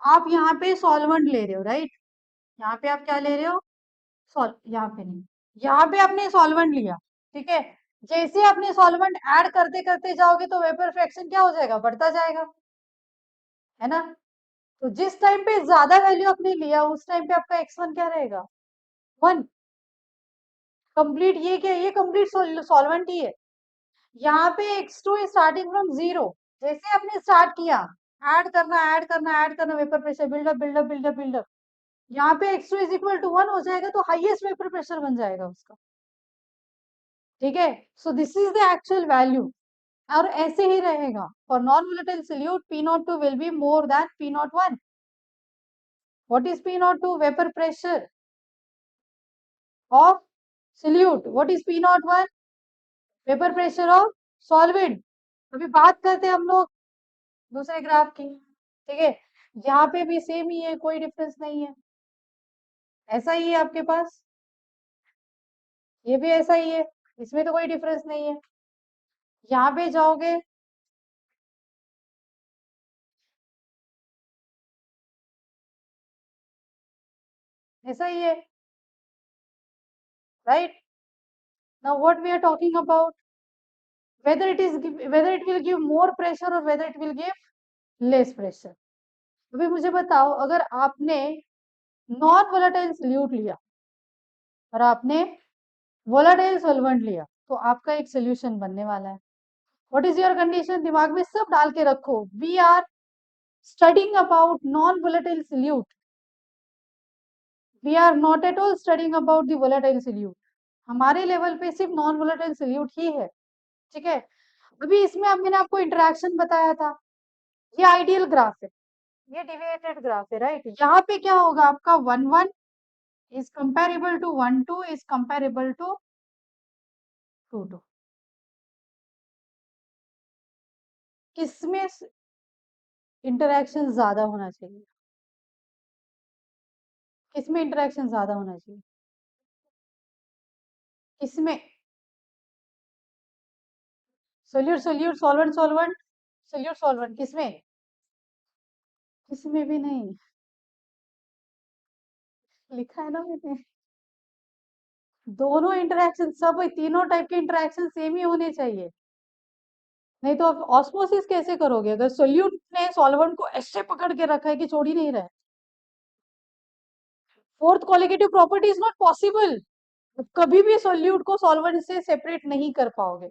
आप यहाँ पे सॉल्वेंट ले रहे हो, राइट? यहाँ पे आप क्या ले रहे हो? सॉल्व, यहाँ पे नहीं, यहाँ पे आपने सॉल्वेंट लिया। ठीक है, जैसे आपने सॉल्वेंट ऐड करते करते जाओगे तो वेपर फ्रैक्शन क्या हो जाएगा? बढ़ता जाएगा, है ना? तो जिस टाइम पे ज्यादा वैल्यू आपने लिया उस टाइम पे आपका x1 क्या रहेगा? 1। कंप्लीट, ये क्या है? ये कंप्लीट सॉल्वेंट ही है। यहाँ पे x2 इज स्टार्टिंग फ्रॉम 0। जैसे आपने स्टार्ट किया, ऐड करना ऐड करना ऐड करना, vapour pressure buildup buildup buildup buildup, यहाँ पे x2 इज इक्वल टू 1 हो जाएगा, तो हाईएस्ट वेपर प्रेशर बन जाएगा उसका। ठीक है, so this is the actual value, और ऐसे ही रहेगा for non volatile solute. P nought two will be more than P nought one. What is P nought two? Vapour pressure of solute. What is P nought one? Vapour pressure of solvent. अभी बात करते हैं हम लोग दूसरे graph की। ठीक है, यहाँ पे भी सेम ही है, कोई डिफरेंस नहीं है, ऐसा ही है आपके पास, ये भी ऐसा ही है, इसमें तो कोई डिफरेंस नहीं है। यहाँ पे जाओगे, ऐसा ही है, right? Now what we are talking about, whether it will give more pressure or whether it will give less pressure। अभी मुझे बताओ, अगर आपने नॉन वोलेटाइल सोल्यूट लिया और आपने वोलेटाइल सॉल्वेंट लिया, तो आपका एक सोल्यूशन बनने वाला है। What is your condition? दिमाग में सब डाल के रखो, we are studying about non volatile solute, we are not at all studying about the volatile solute. हमारे लेवल पे सिर्फ नॉन वोलेटाइल सोल्यूट ही है। ठीक है, अभी इसमें अब मैंने आपको इंटरेक्शन बताया था, ये आइडियल ग्राफ है, ये डिविएटेड ग्राफ है, राइट? यहाँ पे क्या होगा आपका? 1 1 is comparable to 1 2 is comparable to 2 2। किसमें इंटरेक्शन ज्यादा होना चाहिए? किसमें इंटरेक्शन ज्यादा होना चाहिए? किसमें? Solute solute, solvent solvent, solute solvent, किसमें? किसमें भी नहीं, लिखा है ना मैंने। दोनों इंटरेक्शन, सब तीनों टाइप के इंटरेक्शन सेम ही होने चाहिए, नहीं तो आप ऑस्मोसिस कैसे करोगे अगर सोल्यूट ने सॉल्वेंट को ऐसे पकड़ के रखा है कि छोड़ ही नहीं रहा है? Fourth colligative property is not possible, कभी भी सोल्यूट को सॉल्वेंट से सेपरेट नहीं कर पाओगे,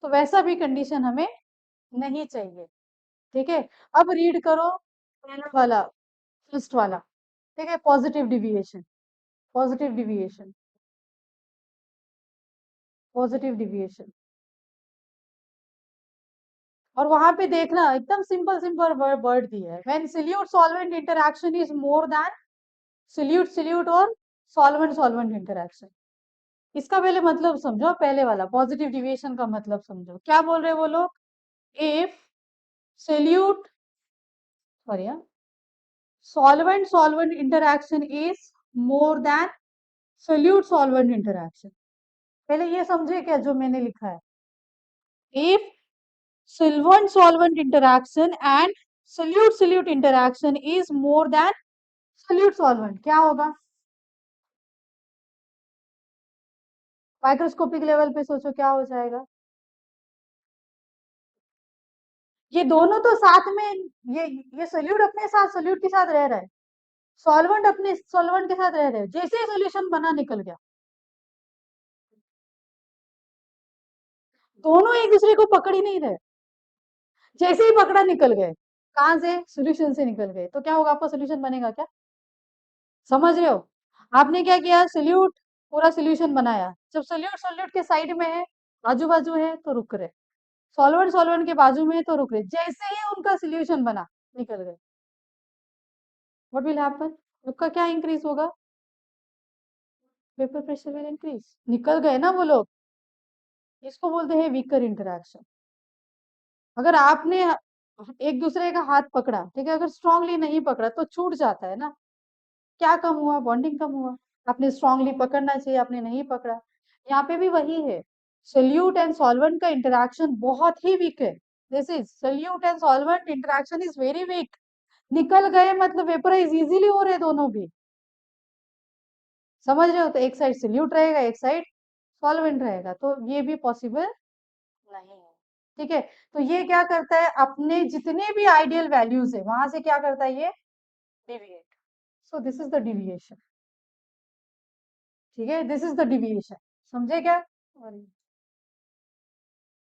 तो वैसा भी कंडीशन हमें नहीं चाहिए। ठीक है, अब रीड करो पहला वाला, फर्स्ट वाला। ठीक है, positive deviation, positive deviation, positive deviation. और वहां पे देखना एकदम सिंपल सिंपल वर्ड दिया है, when solute solvent interaction is more than solute solute और सॉल्वेंट सॉल्वेंट इंटरैक्शन। इसका पहले मतलब समझो, पहले वाला पॉजिटिव डिविएशन का मतलब समझो, क्या बोल रहे हैं वो लोग? If solute, sorry, solvent solvent interaction is more than solute solvent interaction। पहले ये समझे क्या जो मैंने लिखा है? if solvent solvent interaction and solute interaction is more than solute solvent, क्या होगा? माइक्रोस्कोपिक लेवल पे सोचो क्या हो जाएगा? ये दोनों तो साथ में, ये सोल्यूट अपने साथ सोल्यूट के साथ रह रहा है, सॉल्वेंट अपने सॉल्वेंट के साथ रह रहे हैं, जैसे ही सोल्यूशन बना निकल गया, दोनों एक दूसरे को पकड़ ही नहीं रहे, जैसे ही पकड़ा निकल गए, कहां से? सोल्यूशन से निकल गए, तो क्या होगा? आपका सोल्यूशन बनेगा क्या? समझ रहे हो? आपने क्या किया? सोल्यूट, पूरा सोल्यूशन बनाया, जब सोल्यूट सोल्यूट के साइड में है, आजू बाजू है, तो रुक रहे, सॉल्वेंट सॉल्वेंट के बाजू में है तो रुक रहे, जैसे ही उनका सोल्यूशन बना निकल गए, व्हाट विल हैपन? आपका क्या इंक्रीज होगा? वेपर प्रेशर विल इंक्रीज, निकल गए ना वो लोग, इसको बोलते हैं वीकर इंटरेक्शन। अगर आपने एक दूसरे का हाथ पकड़ा, ठीक है, अगर स्ट्रांगली नहीं पकड़ा तो छूट जाता है ना, क्या कम हुआ? बॉन्डिंग कम हुआ। आपने स्ट्रांगली पकड़ना चाहिए, आपने नहीं पकड़ा। यहाँ पे भी वही है, सोल्यूट एंड सॉल्वेंट का इंटरेक्शन बहुत ही वीक है, this is solute and solvent interaction is very weak. निकल गए मतलब वेपराइज इजीली हो रहे दोनों भी, समझ रहे हो? तो एक साइड सोल्यूट रहेगा, एक साइड सॉल्वेंट रहेगा, तो ये भी पॉसिबल नहीं है, ठीक है। तो ये क्या करता है, अपने जितने भी आइडियल वैल्यूज है वहां से क्या करता है, ये deviate. So this is the deviation, ठीक है, दिस इज द डिविएशन, समझे क्या? और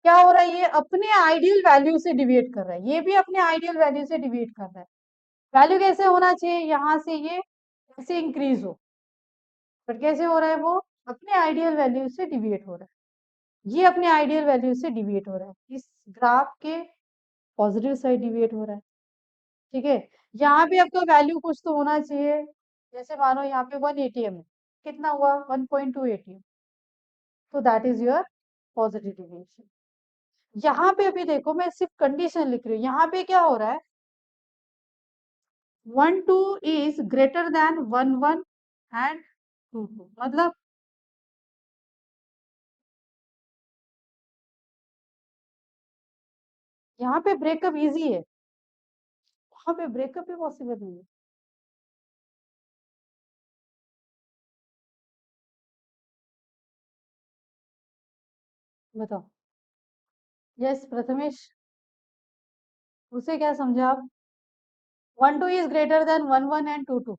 क्या हो रहा है, ये अपने आइडियल वैल्यू से डिविएट कर रहा है, ये भी अपने आइडियल वैल्यू से डिविएट कर रहा है। वैल्यू कैसे होना चाहिए, यहाँ से ये ऐसे इंक्रीज हो, पर कैसे हो रहा है वो? अपने आइडियल वैल्यू से डिविएट हो रहा है, ये अपने आइडियल वैल्यू से डिविएट हो रहा है, इस ग्राफ के पॉजिटिव साइड डिविएट हो रहा है, ठीक है। यहाँ पे आपका वैल्यू कुछ तो होना चाहिए, जैसे मानो यहाँ पे 1 एटीएम है, कितना हुआ? 1.2 एटीएम, तो that is your positive deviation. यहाँ पे अभी देखो, मैं सिर्फ कंडीशन लिख रही हूँ, यहाँ पे क्या हो रहा है, 1 2 इज ग्रेटर देन 1 1 एंड 2 2, मतलब यहाँ पे ब्रेकअप इजी है, वहां पे ब्रेकअप भी पॉसिबल नहीं है। बताओ। यस प्रथमेश, उसे क्या समझा आप? 1 2 is greater than 1 1 and 2 2।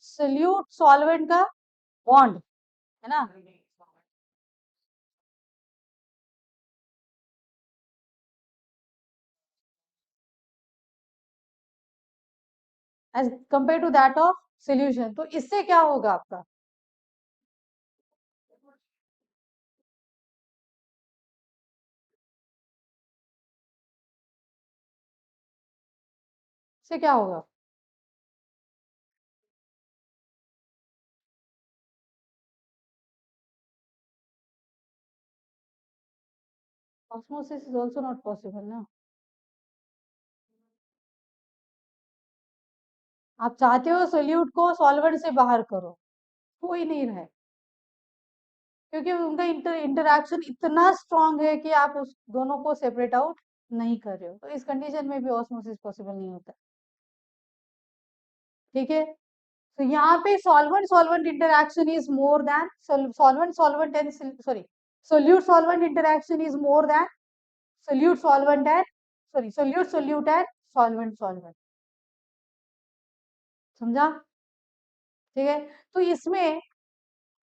Solute solvent का बॉन्ड है ना, as compare to that of solution, तो इससे क्या होगा आपका? इससे क्या होगा? Osmosis is also not possible ना। आप चाहते हो सोल्यूट को सॉल्वेंट से बाहर करो, हो ही नहीं रहा है, क्योंकि उनका इंटरएक्शन इतना स्ट्रांग है कि आप उस दोनों को सेपरेट आउट नहीं कर रहे हो, तो इस कंडीशन में भी ऑस्मोसिस पॉसिबल नहीं होता, ठीक है। तो यहाँ पे solvent solvent interaction is more than solvent solvent and sorry solute solvent interaction is more than solute solvent and sorry solute solute and solvent solvent, समझा? ठीक है। तो इसमें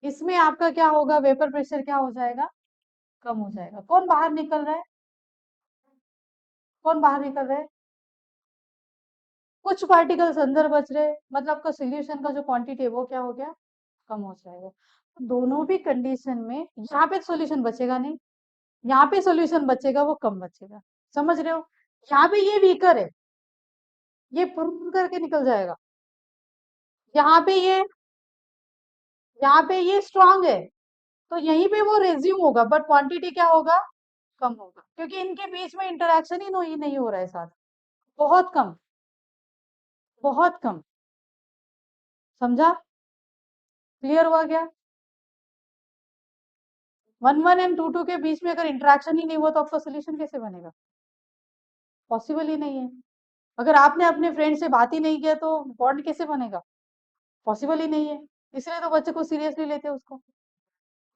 इसमें आपका क्या होगा, वेपर प्रेशर क्या हो जाएगा? कम हो जाएगा। कौन बाहर निकल रहा है? कौन बाहर निकल रहा है? कुछ पार्टिकल्स अंदर बच रहे, मतलब आपका सोल्यूशन का जो क्वांटिटी है वो क्या हो गया? कम हो जाएगा। तो दोनों भी कंडीशन में यहाँ पे सोल्यूशन बचेगा नहीं, यहाँ पे सोल्यूशन बचेगा, वो कम बचेगा, समझ रहे हो? यहाँ पे ये वीकर है, ये पुर करके निकल जाएगा, यहाँ पे ये, यहाँ पे ये स्ट्रांग है, तो यहीं पे वो रेज्यूम होगा, बट क्वांटिटी क्या होगा? कम होगा, क्योंकि इनके बीच में इंटरेक्शन ही नहीं हो रहा है साथ, बहुत कम, बहुत कम, समझा? क्लियर हुआ क्या? 1 1 एंड 2 2 के बीच में अगर इंटरेक्शन ही नहीं हुआ तो आपका सोल्यूशन कैसे बनेगा? पॉसिबल ही नहीं है। अगर आपने अपने फ्रेंड से बात ही नहीं किया तो बॉन्ड कैसे बनेगा? पॉसिबल ही नहीं है। इसलिए तो बच्चे को सीरियसली लेते हैं उसको,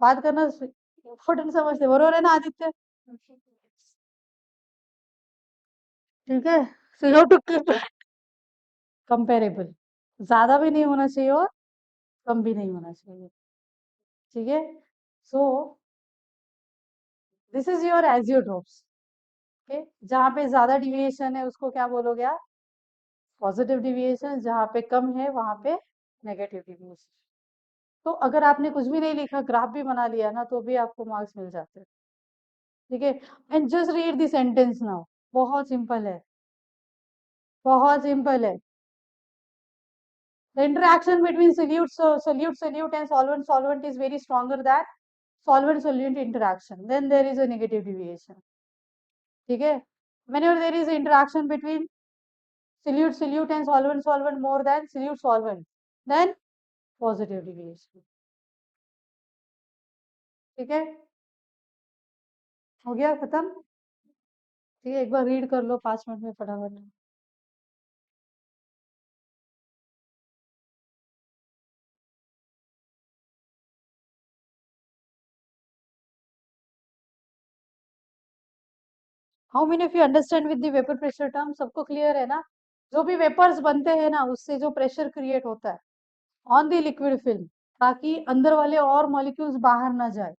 बात करना इम्पोर्टेंट समझते, बरोबर है ना आदित्य? ठीक है, so you to keep comparable, ज्यादा भी नहीं होना चाहिए और कम भी नहीं होना चाहिए। ठीक है, so this is your azeotropes. Okay, जहाँ पे ज्यादा डिविएशन है उसको क्या बोलोगे आप? Positive deviation. जहाँ पे कम है वहां पे नेगेटिव डिविएशन। तो अगर आपने कुछ भी नहीं लिखा, ग्राफ भी बना लिया ना, तो भी आपको मार्क्स मिल जाते हैं। ठीक है, and just read the sentence now. बहुत सिंपल है, बहुत सिंपल है। The interaction between solute and solvent is very stronger than solvent solute interaction. Then there is a negative deviation. ठीक है, whenever there is interaction between solute and solvent more than solute solvent, then positive deviation. ठीक है, हो गया खत्म? ठीक है, एक बार रीड कर लो 5 मिनट में फटाफट। How many of you understand with the vapour pressure term? सबको क्लियर है ना? जो भी वेपर्स बनते हैं ना, उससे जो प्रेशर क्रिएट होता है ऑन द लिक्विड फिल्म, ताकि अंदर वाले और मॉलिक्यूल्स बाहर ना जाए,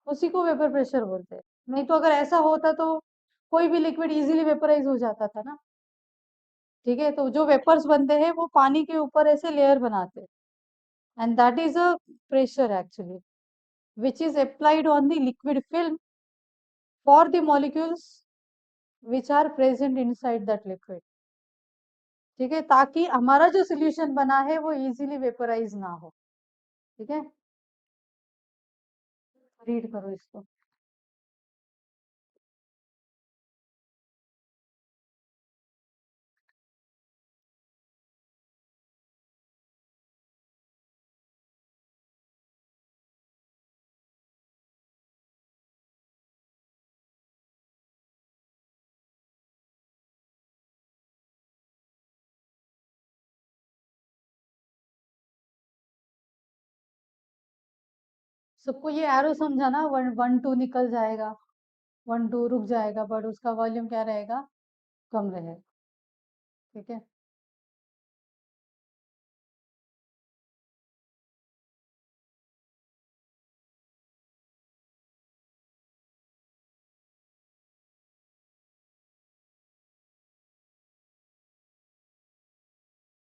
उसी को वेपर प्रेशर बोलते हैं। नहीं तो अगर ऐसा होता तो कोई भी लिक्विड इजीली वेपराइज हो जाता था ना। ठीक है, तो जो वेपर्स बनते हैं वो पानी के ऊपर ऐसे लेयर बनाते हैं, and that is a pressure actually which is applied on the liquid film for the molecules which are present inside that liquid. ठीक है, ताकि हमारा जो सोल्यूशन बना है वो इजीली वेपराइज ना हो। ठीक है, रीड करो इसको। सबको ये एरो समझा ना? 1 1 2 निकल जाएगा, 1 2 रुक जाएगा, बट उसका वॉल्यूम क्या रहेगा? कम रहेगा। ठीक है,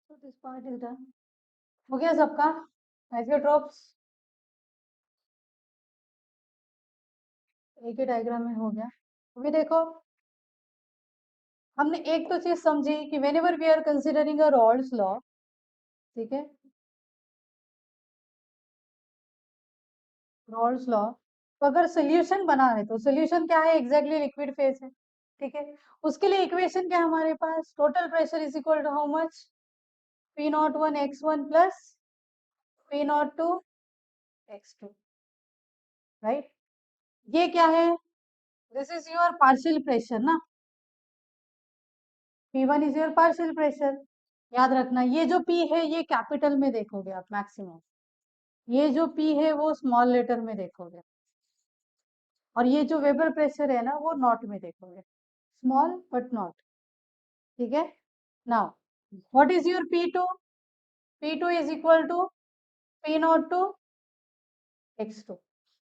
so this part is done. हो गया सबका आइसोट्रोप्स? एक ही डायग्राम में हो गया। अभी देखो, हमने एक तो चीज समझी कि whenever we are considering a Raoult's law, ठीक है, रॉल्स लॉ, तो अगर सोल्यूशन बना है तो सोल्यूशन क्या है? एग्जैक्टली लिक्विड फेज है। ठीक है, उसके लिए इक्वेशन क्या है हमारे पास? Total pressure is equal to how much? P01 x1 plus P02 x2, right? ये क्या है? This is your partial pressure ना। P1 is your partial pressure. याद रखना, ये जो P है ये कैपिटल में देखोगे आप मैक्सिमम, ये जो P है वो स्मॉल लेटर में देखोगे, और ये जो वेबर प्रेशर है ना वो नॉट में देखोगे, स्मॉल बट नॉट। ठीक है, now what is your P2? P2 is equal to P02 x2।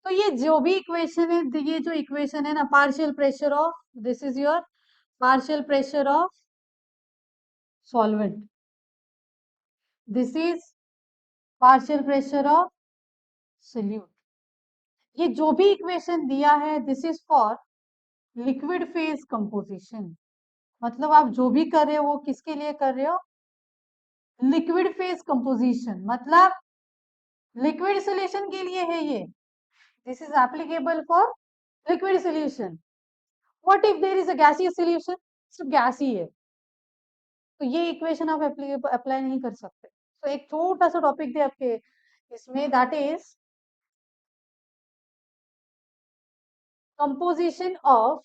तो ये जो भी इक्वेशन है, ये जो इक्वेशन है ना, partial pressure of, this is your partial pressure of solvent, this is partial pressure of solute. ये जो भी इक्वेशन दिया है this is for liquid phase composition. मतलब आप जो भी कर रहे हो वो किसके लिए कर रहे हो? लिक्विड फेज कंपोजिशन, मतलब लिक्विड सोल्यूशन के लिए है ये। This is applicable for liquid solution. What if there is a gaseous solution? सिर्फ गैस ही है, तो ये इक्वेशन आप अप्लाई नहीं कर सकते। तो एक छोटा सा टॉपिक दे आपके इसमें दैट इज कंपोजिशन ऑफ,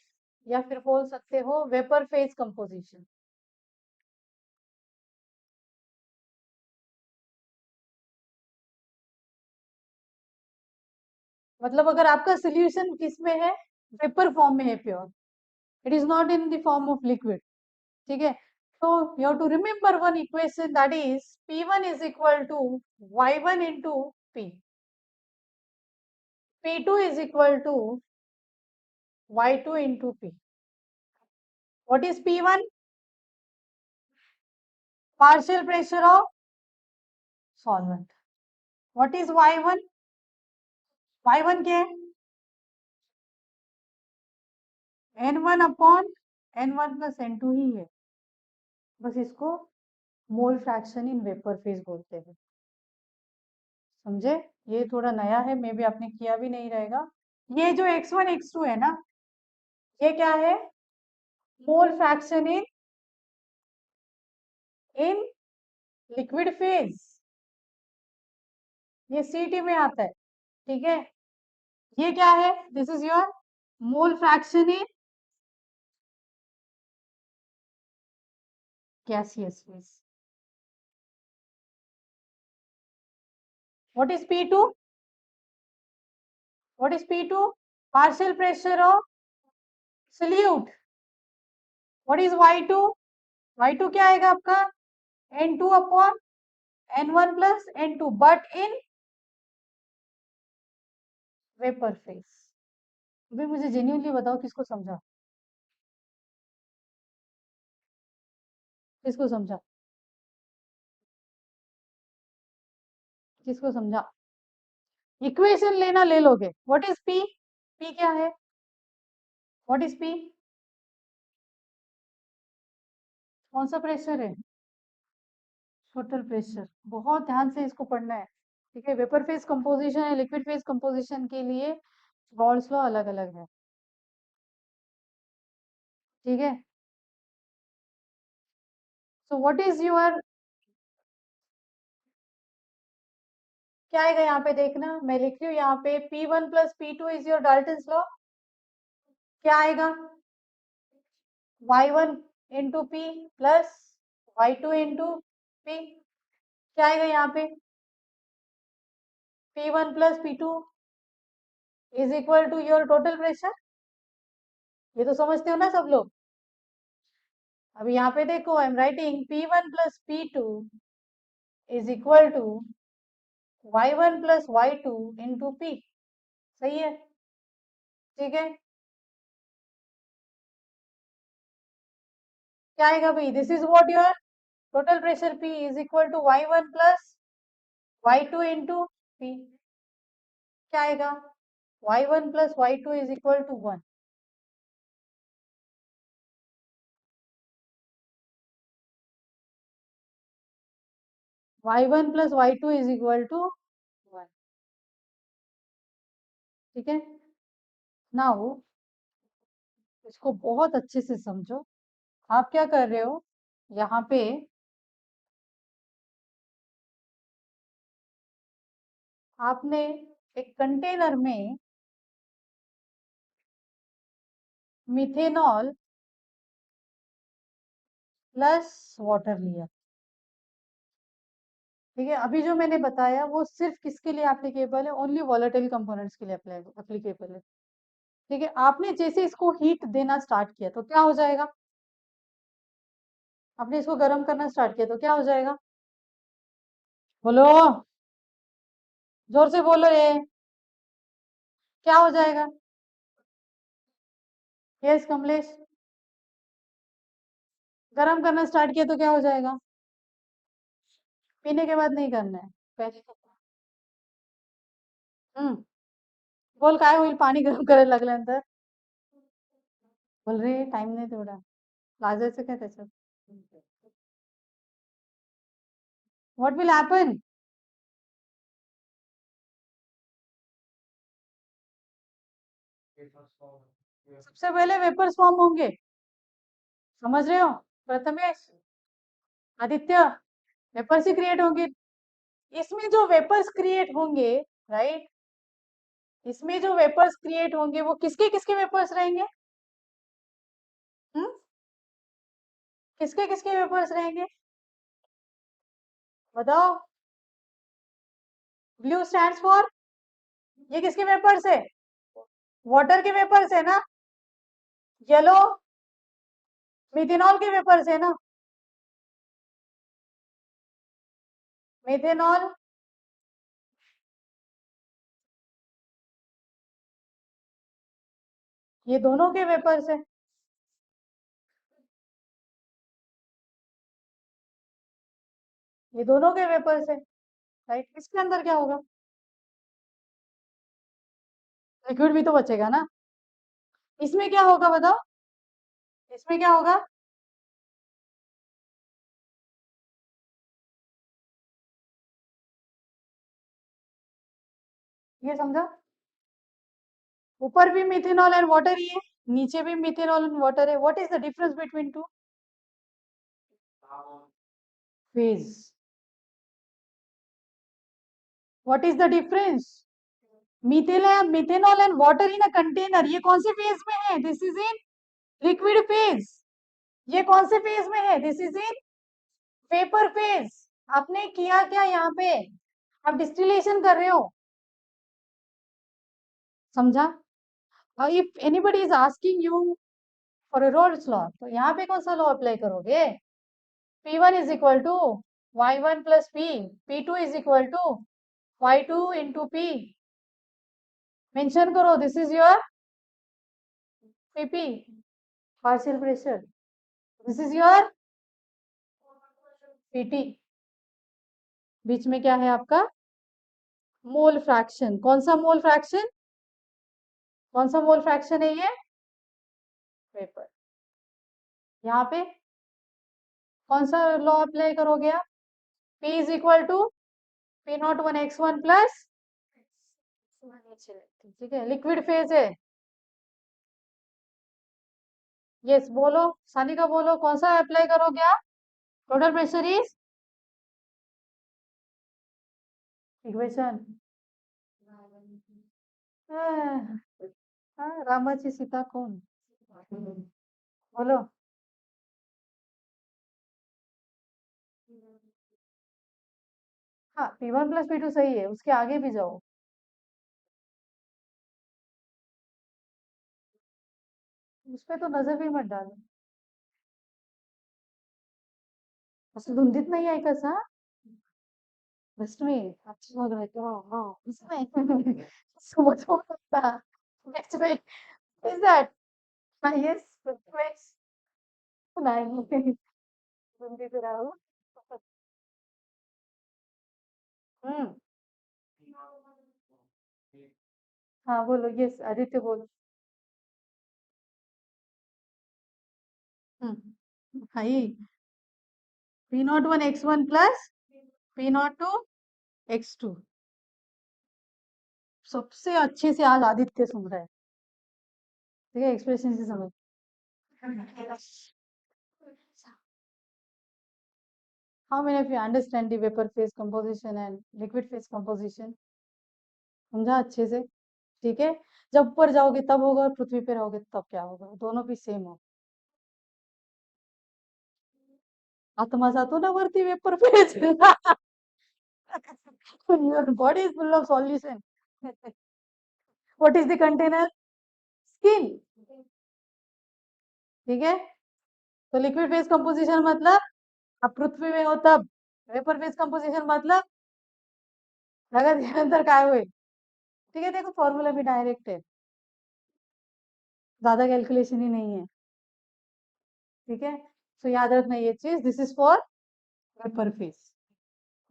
या फिर बोल सकते हो वेपर फेज कंपोजिशन। मतलब अगर आपका सोल्यूशन किस में है, वेपर फॉर्म में है, pure, it is not in the form of liquid, ठीक है। तो you have to remember one equation, that is P1 is equal to Y1 into P, P2 is equal to Y2 into P. What is P1? Partial pressure of solvent. What is Y1? Y1 क्या है? N1 upon N1 plus N2 ही है, बस इसको mole fraction in vapour phase बोलते हैं। समझे? ये थोड़ा नया है, मे बी आपने किया भी नहीं रहेगा। ये जो x1 x2 है ना, ये क्या है? Mole fraction in liquid phase, ये सीटी में आता है, ठीक है। ये क्या है? This is your mole fraction in gaseous phase. What is P2? What is P2? Partial pressure of solute. What is Y2? Y2 क्या आएगा आपका? N2 upon N1 plus N2, but in vapor phase. अभी मुझे genuinely बताओ, किसको समझा? किसको समझा? किसको समझा? इक्वेशन लेना ले लोगे। What is P? पी क्या है? What is P? कौन सा प्रेशर है? Total pressure. बहुत ध्यान से इसको पढ़ना है, ठीक है। वेपर फेज कंपोजिशन है, लिक्विड फेज कंपोजिशन के लिए रॉल्स लॉ अलग अलग है, ठीक है। सो व्हाट इज योर, क्या आएगा यहाँ पे? देखना, मैं लिख रही हूँ यहाँ पे P1 plus P2 is your Dalton's law. क्या आएगा? Y1 into P plus Y2 into P। क्या आएगा यहाँ पे? P1 plus P2 is equal to your total pressure. ये तो समझते हो ना सब लोग? अभी यहाँ पे देखो, I am writing P1 plus P2 is equal to Y1 plus Y2 into P। सही है, ठीक है। क्या आएगा भाई? This is what your total pressure P is equal to Y1 plus Y2 into P। क्या आएगा? Y1 plus Y2 is equal to 1। Y1 plus Y2 is equal to 1, ठीक है। नाउ इसको बहुत अच्छे से समझो। आप क्या कर रहे हो यहाँ पे? आपने एक कंटेनर में मिथेनॉल प्लस वाटर लिया, ठीक है। अभी जो मैंने बताया वो सिर्फ किसके लिए एप्लीकेबल है? ओनली वॉलेटाइल कंपोनेंट्स के लिए एप्लीकेबल है, ठीक है। आपने जैसे इसको हीट देना स्टार्ट किया तो क्या हो जाएगा? आपने इसको गर्म करना स्टार्ट किया तो क्या हो जाएगा? बोलो, जोर से बोलो, ये क्या हो जाएगा? यस कमलेश, गर्म करना स्टार्ट किया तो क्या हो जाएगा? पीने के बाद नहीं करना है, पहले तो। हम्म, बोल काय होईल पाणी गरम करायला लागल्यानंतर? बोल रे, टाइम नाही तेवढा, लाजायचं काय त्याच्यात? What will happen? सबसे पहले वेपर्स फॉर्म होंगे, समझ रहे हो? प्रथमेश, आदित्य, वेपर्स ही क्रिएट होंगे। इसमें जो वेपर्स क्रिएट होंगे, राइट, इसमें जो वेपर्स क्रिएट होंगे वो किसके किसके वेपर्स रहेंगे? हम्म, किसके किसके वेपर्स रहेंगे? बताओ। ब्लू स्टैंड्स फॉर, ये किसके वेपर्स है? वाटर के वेपर्स है ना। येलो मिथेनॉल के वेपर्स है ना। मिथेनॉल, ये दोनों के वेपर्स है। ये दोनों के वेपर्स है, राइट। इसके अंदर क्या होगा? लिक्विड भी तो बचेगा ना। इसमें क्या होगा बताओ? इसमें क्या होगा? ये समझा? ऊपर भी मिथेनॉल एंड वाटर ही है, नीचे भी मिथेनॉल एंड वाटर है। What is the difference between two? Phase. What is the difference? Methanol and water in a container, ये कौन से फेज में है? This is in liquid phase. ये कौन से फेज में है? This is in vapour phase. आपने किया क्या यहाँ पे? आप डिस्टिलेशन कर रहे हो, समझा? और if anybody is asking you for a Rolls law, तो यहाँ पे कौन सा लॉ अप्लाई करोगे? P1 is equal to Y1 plus P, P2 is equal to Y2 into P। Mention करो, this is your PP, partial pressure. This is your PT। बीच में क्या है आपका? Mole fraction. कौन सा मोल फ्रैक्शन? कौन सा मोल फ्रैक्शन है ये? वेपर। यहाँ पे कौन सा लॉ अप्लाई करोगे आप? P is equal to P01 x1 plus, ठीक है, लिक्विड फेज है। यस बोलो, सानिका बोलो, कौन सा अप्लाई करोगे आप? Total pressure is equation. रामाची सीता कौन? बोलो। हाँ, P1 प्लस P2 सही है, उसके आगे भी जाओ। उस पे तो नजर भी मत डालो। असं धुंदीत नाही आहे कसा? बेस्ट में अच्छा लग रहा है, हाँ हाँ इसमें समझ हो सकता। नेक्स्ट में इज दैट, हाँ यस, नहीं धुंदी तो रहा हूँ। हम्म, हाँ बोलो, यस आदित्य बोलो। High, P01 x1 plus P02 x2। सबसे अच्छे से आज आदित्य सुन रहा है, ठीक है, एक्सप्रेशन से समझ। How many of you understand the vapor phase composition and liquid phase composition? समझा अच्छे से? ठीक है। जब ऊपर जाओगे तब होगा और पृथ्वी पे रहोगे तब क्या होगा, दोनों भी सेम हो। आत्मा जातो ना वरती vapour phase. Your body is full of solution. What is the container? Skin। ठीक है। तो लिक्विड फेज कंपोजिशन मतलब आप पृथ्वी में हो तब, वेपर फेज कंपोजिशन मतलब अगर अंदर काय हुए। ठीक है, देखो फॉर्मूला भी डायरेक्ट है, ज्यादा कैलकुलेशन ही नहीं है। ठीक है, तो याद रखना ये चीज, this is for vapour phase.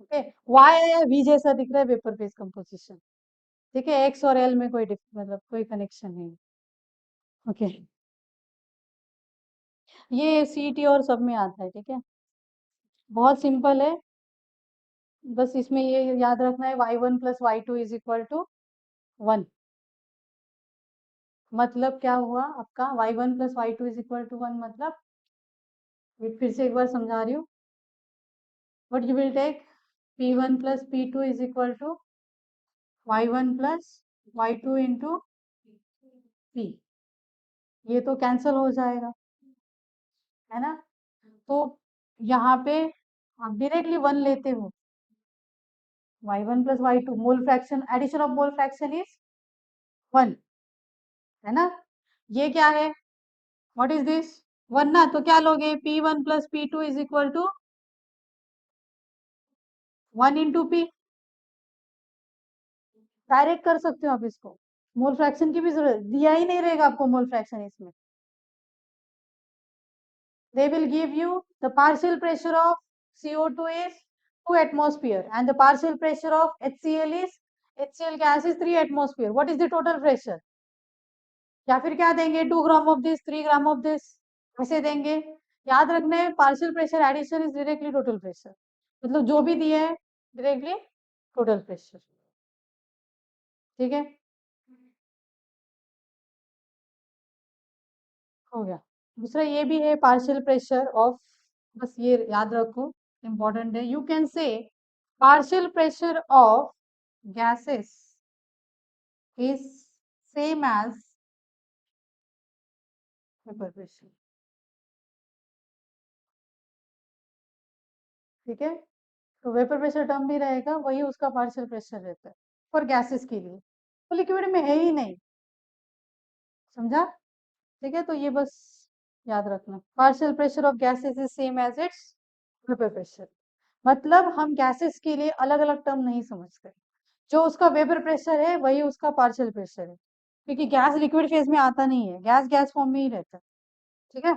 Okay, Y या वी जैसा दिख रहा है वेपर फेज कंपोजिशन। ठीक है, एक्स और एल में कोई मतलब कोई कनेक्शन नहीं। ओके, ये सीटी और सब में आता है। ठीक है, बहुत सिंपल है। बस इसमें ये याद रखना है, y1 plus y2 is equal to 1। मतलब क्या हुआ आपका? y1 plus y2 is equal to 1 मतलब, ये फिर से एक बार समझा रही हूँ। What you will take? P1 plus P2 is equal to Y1 plus Y2 into P। ये तो कैंसल हो जाएगा, है ना। तो यहाँ पे आप डायरेक्टली 1 लेते हो, Y1 plus Y2 mole fraction, addition of mole fraction is 1, है ना। ये क्या है, व्हाट इज दिस, 1 ना, तो क्या लोगे, P1 plus P2 is equal to 1 into P. Direct कर सकते हो आप इसको, मोल फ्रैक्शन की भी जरूरत दिया ही नहीं रहेगा आपको मोल फ्रैक्शन इसमें। they will give you the partial pressure of CO2 is 2 atmosphere and the partial pressure of HCl gas is 3 atmosphere. What is the total pressure? या फिर क्या देंगे, 2 gram of this 3 gram of this, ऐसे देंगे। याद रखना है partial pressure addition is directly total pressure, मतलब जो भी दिया है डायरेक्टली टोटल प्रेशर, ठीक है, हो गया। दूसरा ये भी है पार्शियल प्रेशर ऑफ, बस ये याद रखो, इंपॉर्टेंट है। यू कैन से partial pressure of gases is same as vapor pressure, ठीक है। तो वेपर प्रेशर टर्म भी रहेगा, वही उसका पार्शियल प्रेशर रहता है फॉर गैसेस के लिए, तो लिक्विड में है ही नहीं, समझा, ठीक है। तो ये बस याद रखना, partial pressure of gases is same as its vapour pressure, मतलब हम गैसेस के लिए अलग अलग टर्म नहीं समझते, जो उसका वेपर प्रेशर है वही उसका पार्शियल प्रेशर है, क्योंकि गैस लिक्विड फेज में आता नहीं है, गैस गैस फॉर्म में ही रहता है, ठीक है।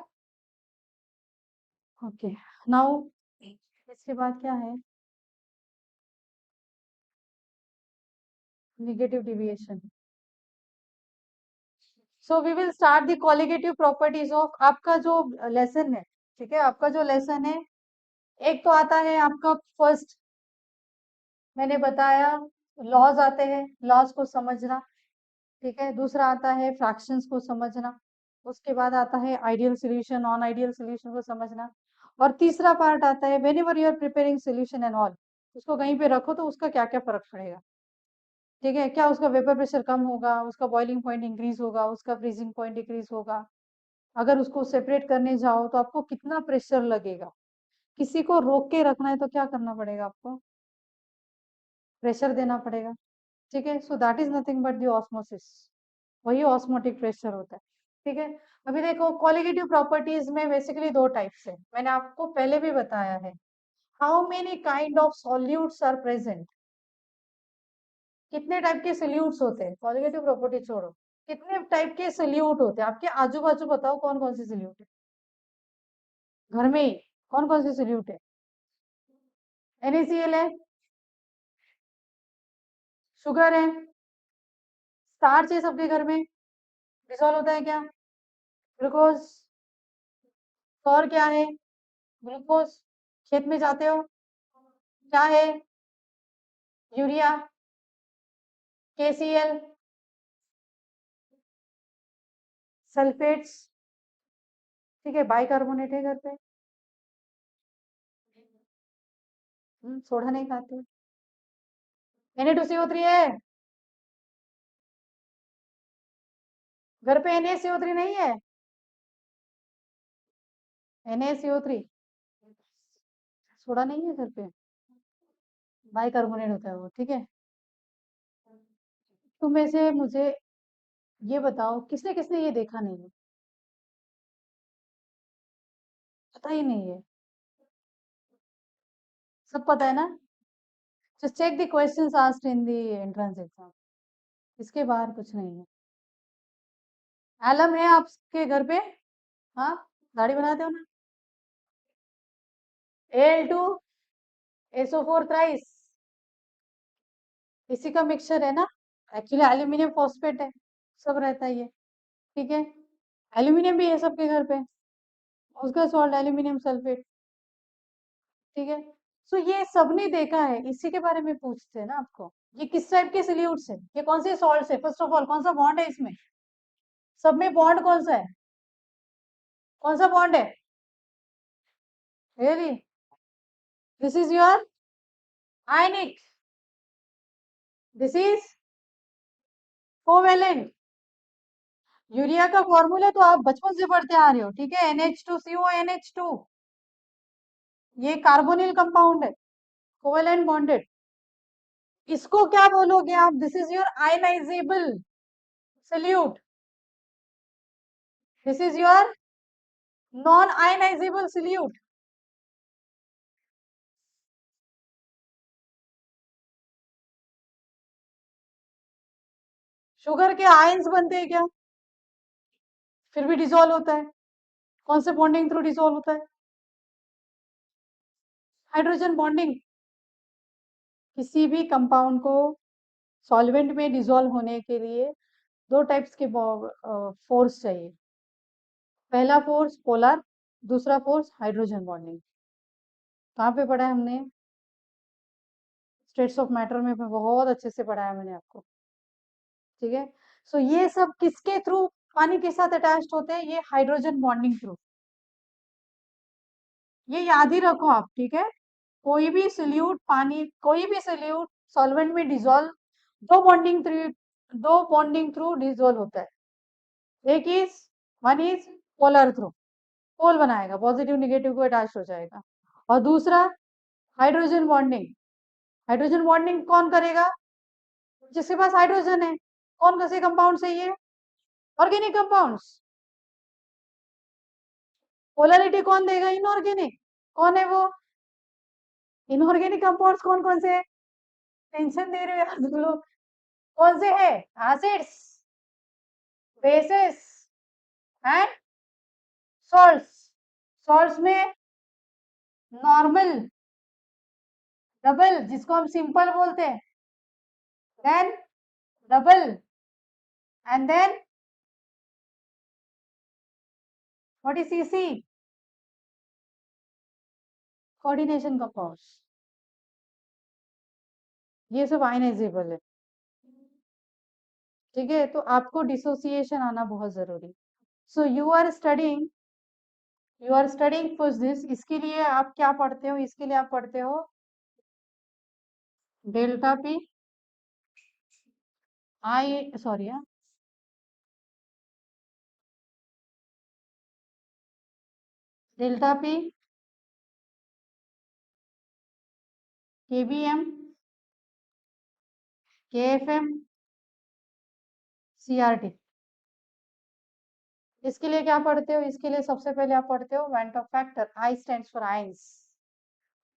ओके, नाउ इसके बाद क्या है, negative deviation. So we will start the colligative properties of, आपका जो लेसन है, ठीक है, आपका जो लेसन है, एक तो आता है आपका फर्स्ट, मैंने बताया लॉज आते हैं, लॉज को समझना, ठीक है। दूसरा आता है फ्रैक्शंस को समझना, उसके बाद आता है ideal solution non ideal solution को समझना, और तीसरा पार्ट आता है whenever you are preparing solution and all, उसको कहीं पे रखो तो उसका क्या क्या फर्क पड़ेगा, ठीक है, क्या उसका वेपर प्रेशर कम होगा, उसका बॉइलिंग पॉइंट इंक्रीज होगा, उसका फ्रीजिंग पॉइंट डिक्रीज होगा, अगर उसको सेपरेट करने जाओ तो आपको कितना प्रेशर लगेगा, किसी को रोक के रखना है तो क्या करना पड़ेगा आपको, प्रेशर देना पड़ेगा, ठीक है। So that is nothing but the osmosis, वही ऑस्मोटिक प्रेशर होता है, ठीक है। अभी देखो क्वालिटेटिव प्रॉपर्टीज में बेसिकली दो टाइप्स है, मैंने आपको पहले भी बताया है। How many kind of solutes are present, कितने टाइप के सॉल्यूट्स होते हैं, क्वालिटेटिव प्रॉपर्टी छोड़ो, कितने टाइप के सॉल्यूट होते हैं आपके आजू बाजू, बताओ कौन कौन से सॉल्यूट है घर में ही, कौन कौन से सॉल्यूट है, NaCl है, शुगर है, स्टार्च है सबके घर में, डिसॉल्व होता है क्या, ग्लूकोज, और क्या है, ग्लूकोज, खेत में जाते हो क्या है, यूरिया, KCl, सल्फेट्स, ठीक है, बाइकार्बोनेट है घर पे, सोडा नहीं खाते, Na2CO3 है घर पे, NaCO3 नहीं है, NaCO3 सोडा नहीं है घर पे, बाइकार्बोनेट होता है वो, ठीक है। तुम में से मुझे ये बताओ किसने किसने ये देखा नहीं है, पता ही नहीं है, सब पता है ना, just check the questions asked in the entrance exam, इसके बाहर कुछ नहीं है। एलम है आपके घर पे, हाँ, दाढ़ी बनाते हो ना, Al2SO4 थ्राइस, इसी का मिक्सचर है ना, एक्चुअली एल्यूमिनियम फॉस्फेट है, सब रहता है ये, ठीक है। एल्यूमिनियम भी है सबके घर पे, उसका सॉल्ट एल्यूमिनियम सल्फेट, ठीक है। सो ये सबने देखा है, इसी के बारे में पूछते हैं ना आपको, ये किस टाइप के सॉल्यूट्स है, ये कौन से सॉल्ट्स है, फर्स्ट ऑफ ऑल कौन सा बॉन्ड है इसमें, सब में बॉन्ड कौन सा है, कौन सा बॉन्ड है, really, this is your ionic, this is covalent. Urea का फॉर्मूला तो आप बचपन से पढ़ते आ रहे हो, ठीक है, NH2CO NH2, ये कार्बोनिल कंपाउंड है, कोवेलेंट बॉन्डेड। इसको क्या बोलोगे आप? This is your ionisable solute, this is your non ionisable solute. Sugar के आयंस बनते हैं क्या? फिर भी डिसॉल्व होता है, कौन से बॉन्डिंग थ्रू डिसॉल्व होता है? Hydrogen bonding. किसी भी कंपाउंड को सॉल्वेंट में डिसॉल्व होने के लिए दो टाइप्स के फोर्स चाहिए। पहला फोर्स पोलर, दूसरा फोर्स हाइड्रोजन बॉन्डिंग। कहाँ पे पढ़ा है हमने? स्टेट्स ऑफ मैटर में बहुत अच्छे से पढ़ाया मैंने आपको, ठीक है। सो ये सब किसके थ्रू पानी के साथ अटैच्ड होते हैं? ये हाइड्रोजन बॉन्डिंग थ्रू। ये याद ही रखो आप, ठीक है। कोई भी सोल्यूट पानी, कोई भी सोल्यूट सॉल्वेंट में डिसॉल्व दो बॉन्डिंग थ्रू डिसॉल्व होता है। एक is one is polar through, pole बनाएगा, पॉजिटिव निगेटिव को अटैच हो जाएगा। और दूसरा हाइड्रोजन बॉन्डिंग। हाइड्रोजन बॉन्डिंग कौन करेगा? जिसके पास हाइड्रोजन है। कौन से कंपाउंड से? ये ऑर्गेनिक कंपाउंड्स। पोलरिटी कौन देगा? इनऑर्गेनिक। कौन है वो? इनऑर्गेनिक कंपाउंड्स कौन कौन से है? टेंशन दे रहे हो यार तुम लोग। कौन से है? Acids, bases and salts. Salts में नॉर्मल, डबल जिसको हम सिंपल बोलते हैं, then double, and then what is CC? Coordination compounds. ये सब आयनाइजेबल है, ठीक है। तो आपको डिसोसिएशन आना बहुत जरूरी। So you are studying first this. इसके लिए आप क्या पढ़ते हो? इसके लिए आप पढ़ते हो delta P I, sorry, delta P KBM KFM CRT। इसके लिए क्या पढ़ते हो? इसके लिए सबसे पहले आप पढ़ते हो went of factor, I stands for ions.